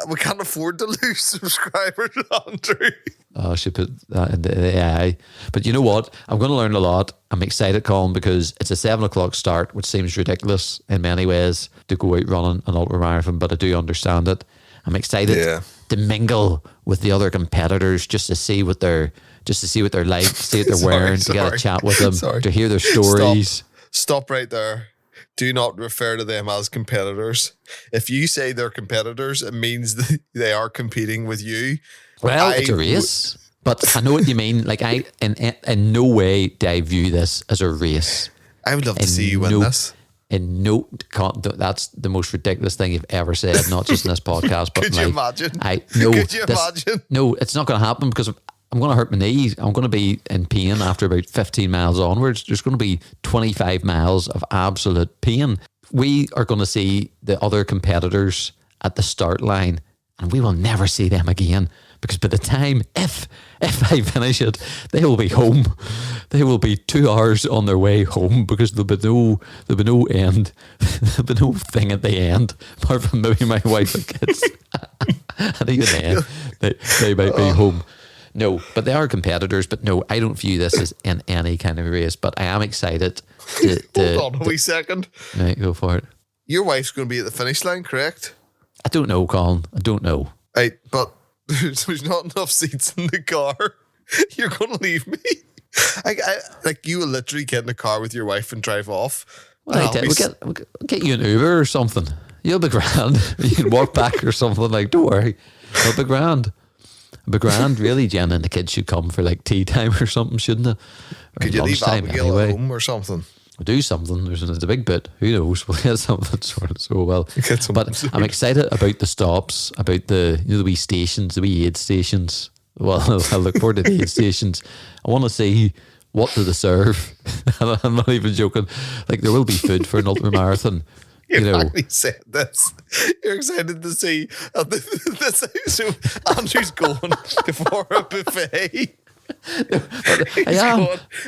We can't afford to lose subscribers, Andrew. I should put that in the AI. But you know what? I'm going to learn a lot. I'm excited, Colin, because it's a 7 o'clock start, which seems ridiculous in many ways to go out running an ultra marathon, but I do understand it. I'm excited to mingle with the other competitors just to see what they're like, see what they're wearing, to get a chat with them, to hear their stories. Stop right there. Do not refer to them as competitors. If you say they're competitors, it means that they are competing with you. Well, it's a race, but I know what you mean. Like, I in no way do I view this as a race. I would love to see you win this. That's the most ridiculous thing you've ever said, not just in this podcast, but Could you imagine? Could you imagine? No, it's not going to happen because I'm going to hurt my knees. I'm going to be in pain after about 15 miles onwards. There's going to be 25 miles of absolute pain. We are going to see the other competitors at the start line, and we will never see them again, because by the time, if I finish it, they will be home. They will be 2 hours on their way home, because there'll be no end. There'll be no thing at the end, apart from maybe my wife and kids. And even then, they might be home. No, but they are competitors. But no, I don't view this as in any kind of race. But I am excited. Hold on a wee second. Right, go for it. Your wife's going to be at the finish line, correct? I don't know, Colin. I don't know. Right, but there's not enough seats in the car. You're going to leave me. Like, you will literally get in the car with your wife and drive off. Well, we'll get you an Uber or something. You'll be grand. You can walk back or something. Like, don't worry. It'll be grand. It'll be grand. Really, Jen and the kids should come for like tea time or something, shouldn't they? Or could you leave Abigail at home or something? We'll do something. There's a big bit. Who knows? We'll get something sorted so well. But I'm excited about the stops, about the wee stations, the wee aid stations. Well, I look forward to the aid stations. I want to see what do they serve. I'm not even joking. Like, there will be food for an ultra marathon. You've actually said this. You're excited to see this. So Andrew's going for a buffet.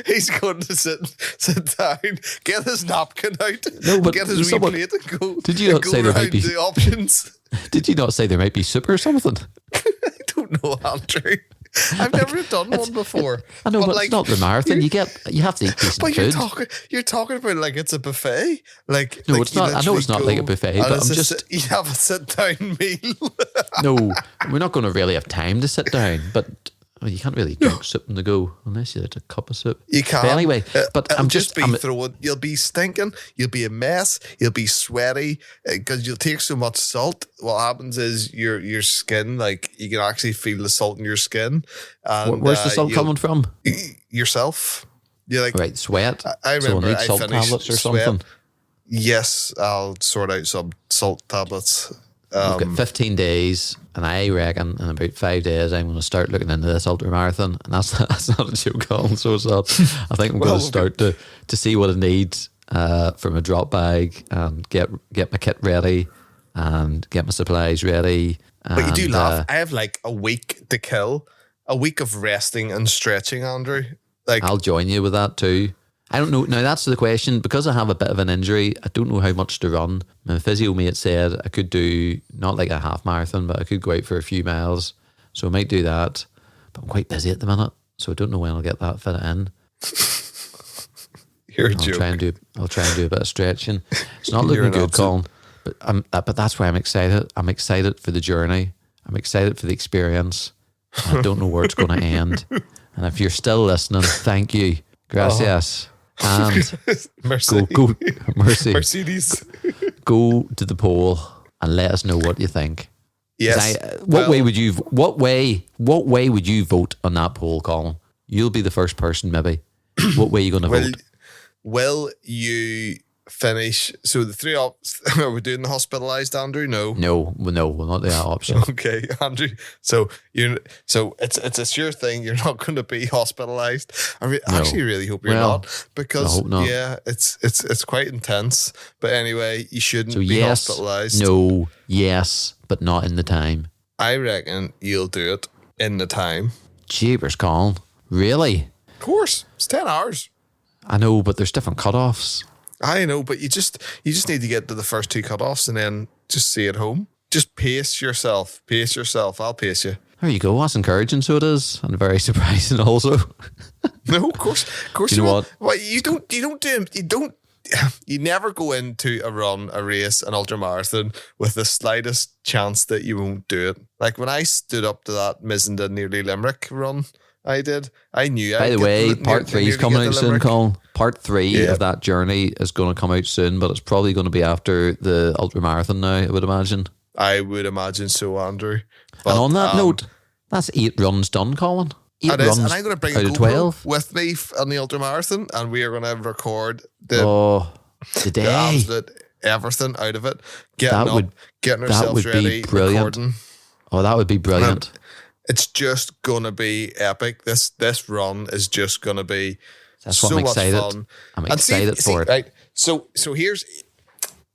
He's going to sit down, get his napkin out, get his wee plate and go. Did you not say there might be the options? Did you not say there might be soup or something? I don't know, Andrew. I've never done one before. I know, but like, it's not the marathon. You have to eat decent food. You're talking about like it's a buffet. Like, no, it's not. I know it's not like a buffet, but you have a sit down meal. No, we're not going to really have time to sit down, but. Well, you can't really drink soup on the go unless you had a cup of soup. You can. But anyway, but you'll be stinking, you'll be a mess, you'll be sweaty because you'll take so much salt. What happens is your skin, like, you can actually feel the salt in your skin. And, where's the salt coming from? Yourself. You're like, right, sweat. I remember so I need salt tablets or something. Yes, I'll sort out some salt tablets. We've got 15 days, and I reckon in about 5 days I'm going to start looking into this ultra marathon, and that's not a joke, Colin. So it's not. I think I'm going to start to see what it needs from a drop bag, and get my kit ready, and get my supplies ready. But you do laugh. I have like a week to kill, a week of resting and stretching, Andrew. Like, I'll join you with that too. I don't know. Now, that's the question. Because I have a bit of an injury, I don't know how much to run. My physio mate said I could do, not like a half marathon, but I could go out for a few miles. So I might do that. But I'm quite busy at the minute, so I don't know when I'll get that fit in. You're a joke. I'll try and do a bit of stretching. It's not looking good, Colin. But that's why I'm excited. I'm excited for the journey. I'm excited for the experience. I don't know where it's going to end. And if you're still listening, thank you. Gracias. And Mercy. Go, mercy. Mercedes. Go to the poll and let us know what you think. Yes. What way would you vote on that poll, Colin? You'll be the first person, maybe. What way are you going to vote? Will you finish? So the three options. Are we doing the hospitalised, Andrew? No, we'll not do that option. Okay, Andrew. So it's a sure thing. You're not going to be hospitalised. I actually really hope you're not, because I hope not. Yeah, it's quite intense. But anyway, you shouldn't be hospitalised. No, yes, but not in the time. I reckon you'll do it in the time. Jeepers, Colin. Really? Of course, it's 10 hours. I know, but there's different cutoffs. I know, but you just need to get to the first 2 cutoffs and then just stay at home. Just pace yourself. Pace yourself. I'll pace you. There you go. That's encouraging, so it is, and very surprising also. No, of course. Do you know what? Well, you never go into a race, an ultramarathon, with the slightest chance that you won't do it. Like when I stood up to that Missenden nearly Limerick run, I knew. By the way, part 3 is coming out soon, Colin. Part 3 of that journey is going to come out soon, but it's probably going to be after the ultramarathon now, I would imagine. I would imagine so, Andrew. But, and on that note, that's 8 runs done, Colin. 8 runs and I'm going to bring a out of GoPro 12 with me on the ultramarathon, and we are going to record the today. absolute everything out of it. Getting ourselves ready, brilliant. recording. Oh, that would be brilliant. It's just going to be epic. This run is just going to be That's so what I'm excited. much fun. I'm excited for it. Right. So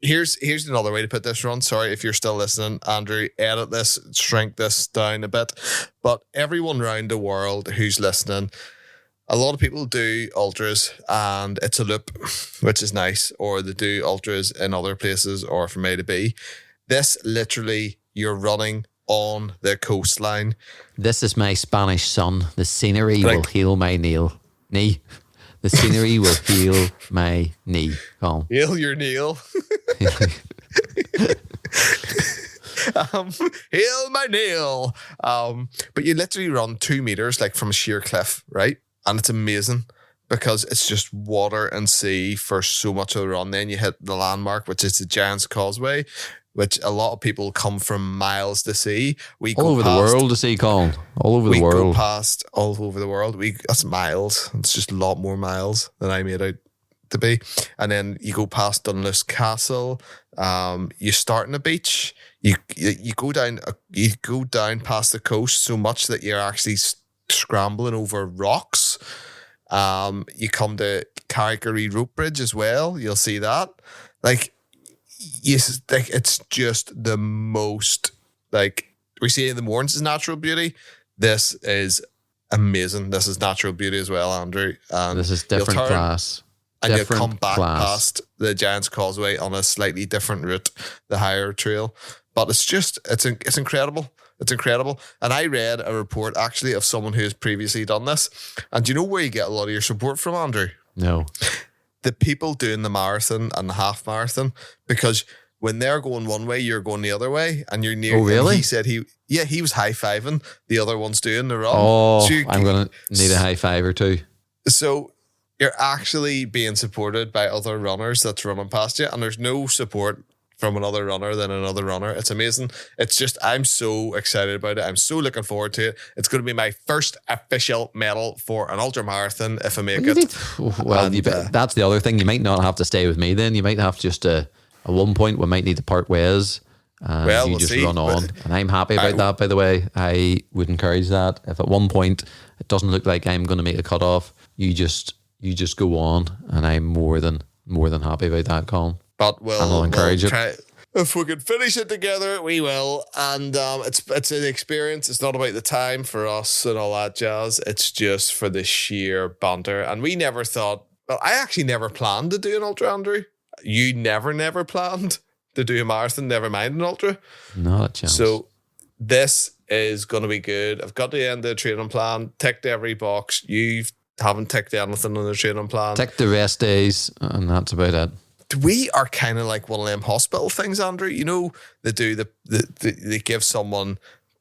here's another way to put this run. Sorry if you're still listening, Andrew. Edit this, shrink this down a bit. But everyone around the world who's listening, a lot of people do ultras and it's a loop, which is nice, or they do ultras in other places or from A to B. This literally, you're running on the coastline. This is my Spanish sun. The scenery will heal my knee. The scenery will heal my knee. Colin. Heal your kneel. Heal my nail. But you literally run 2 meters like from a sheer cliff, right? And it's amazing because it's just water and sea for so much of the run. Then you hit the landmark, which is the Giant's Causeway, which a lot of people come from miles to see. All over the world to see, Colin. All over the world. We go past all over the world. That's miles. It's just a lot more miles than I made out to be. And then you go past Dunluce Castle. You start on the beach. You go down past the coast so much that you're actually scrambling over rocks. You come to Carrickary Rope Bridge as well. You'll see that. Yes, it's just the most, we see in the mornings is natural beauty. This is amazing. This is natural beauty as well, Andrew. And this is different class. And you'll come back past the Giant's Causeway on a slightly different route, the higher trail. But it's incredible. It's incredible. And I read a report actually of someone who has previously done this. And do you know where you get a lot of your support from, Andrew? No. The people doing the marathon and the half marathon, because when they're going one way, you're going the other way, and you're near. Oh, really? He said he was high-fiving the other ones doing the run. Oh, so I'm going to need a high five or two. So you're actually being supported by other runners that's running past you, and there's no support from another runner than another runner. It's amazing. It's just, I'm so excited about it. I'm so looking forward to it. It's going to be my first official medal for an ultramarathon if I make it. Well, that's the other thing. You might not have to stay with me then. You might have just at one point we might need to part ways. We'll just run on. And I'm happy about that, by the way. I would encourage that. If at one point it doesn't look like I'm going to make a cutoff, you just go on, and I'm more than happy about that, Colin. But I'll encourage it. If we can finish it together, we will. And it's an experience. It's not about the time for us and all that jazz. It's just for the sheer banter. And we never thought. Well, I actually never planned to do an ultra, Andrew. You never planned to do a marathon. Never mind an ultra. Not a chance. So this is going to be good. I've got the end of the training plan. Ticked every box. You haven't ticked anything on the training plan. Ticked the rest days, and that's about it. We are kind of like one of them hospital things, Andrew. You know, they do they give someone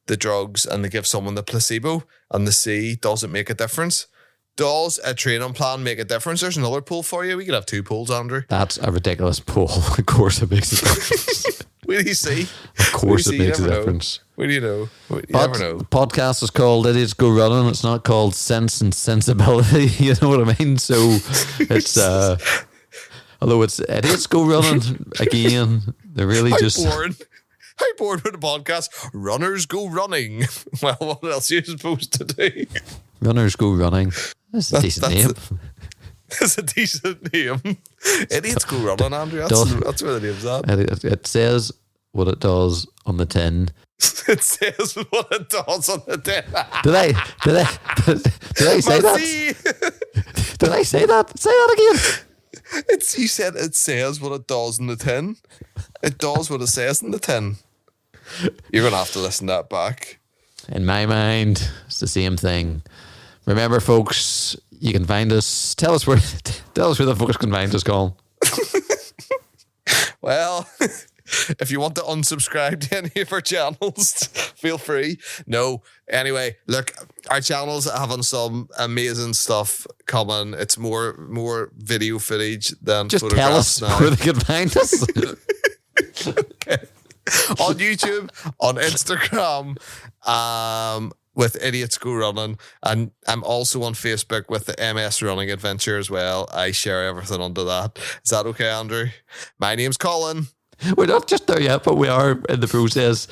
the drugs and they give someone the placebo, and the C doesn't make a difference. Does a training plan make a difference? There's another poll for you. We could have 2 polls, Andrew. That's a ridiculous poll. Of course it makes a difference. Where do you see? Of course it makes a difference. Where do you know? You never know. The podcast is called Idiots Go Running. It's not called Sense and Sensibility. You know what I mean? So it's... although it's Idiots Go Running, again, they're really boring. How bored with the podcast? Runners Go Running. Well, what else are you supposed to do? Runners Go Running. That's a decent name. That's a decent name. Idiots Go Running, Andrew. That's where the name's at. It says what it does on the tin. It says what it does on the tin. Did I say that? Did I say that? Say that again. You said it says what it does in the tin. It does what it says in the tin. You're going to have to listen to that back. In my mind, it's the same thing. Remember, folks, you can find us. Tell us where the folks can find us, Colin. Well, if you want to unsubscribe to any of our channels, feel free. No, anyway, look, our channels are having some amazing stuff coming. It's more video footage than Just tell photographs us now. where they can find us. Okay. On YouTube, on Instagram, with Idiots Go Running, and I'm also on Facebook with the MS Running Adventure as well. I share everything under that. Is that okay, Andrew? My name's Colin. We're not just there yet, but we are in the process.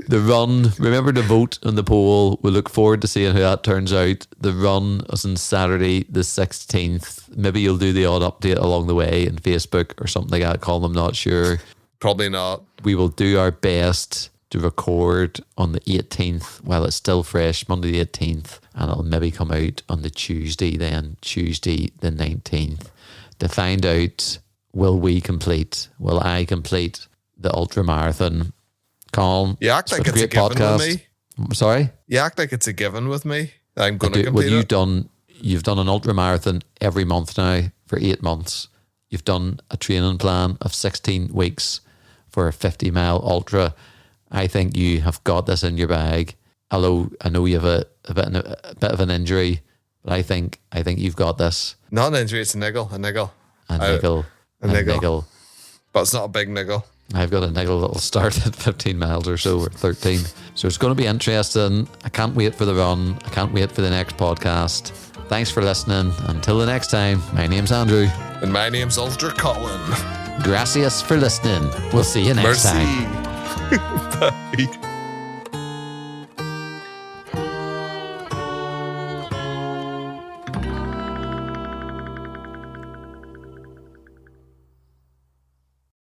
The run, remember to vote on the poll. We look forward to seeing how that turns out. The run is on Saturday the 16th. Maybe you'll do the odd update along the way in Facebook or something like that. Colin, I'm not sure. Probably not. We will do our best to record on the 18th while it's still fresh, Monday the 18th, and it'll maybe come out on the Tuesday the 19th, to find out, will I complete the ultra marathon? Colin, You act like it's a given with me. Sorry? You act like it's a given with me. I'm going to complete Well, it. you've done an ultra marathon every month now for 8 months. You've done a training plan of 16 weeks for a 50-mile ultra. I think you have got this in your bag. Although I know you have a bit of an injury, but I think you've got this. Not an injury, it's a niggle. A niggle. But it's not a big niggle. I've got a niggle that'll start at 15 miles or so, or 13. So it's going to be interesting. I can't wait for the run. I can't wait for the next podcast. Thanks for listening. Until the next time, my name's Andrew. And my name's Ultra Colin. Gracias for listening. We'll see you next time. Merci. Bye.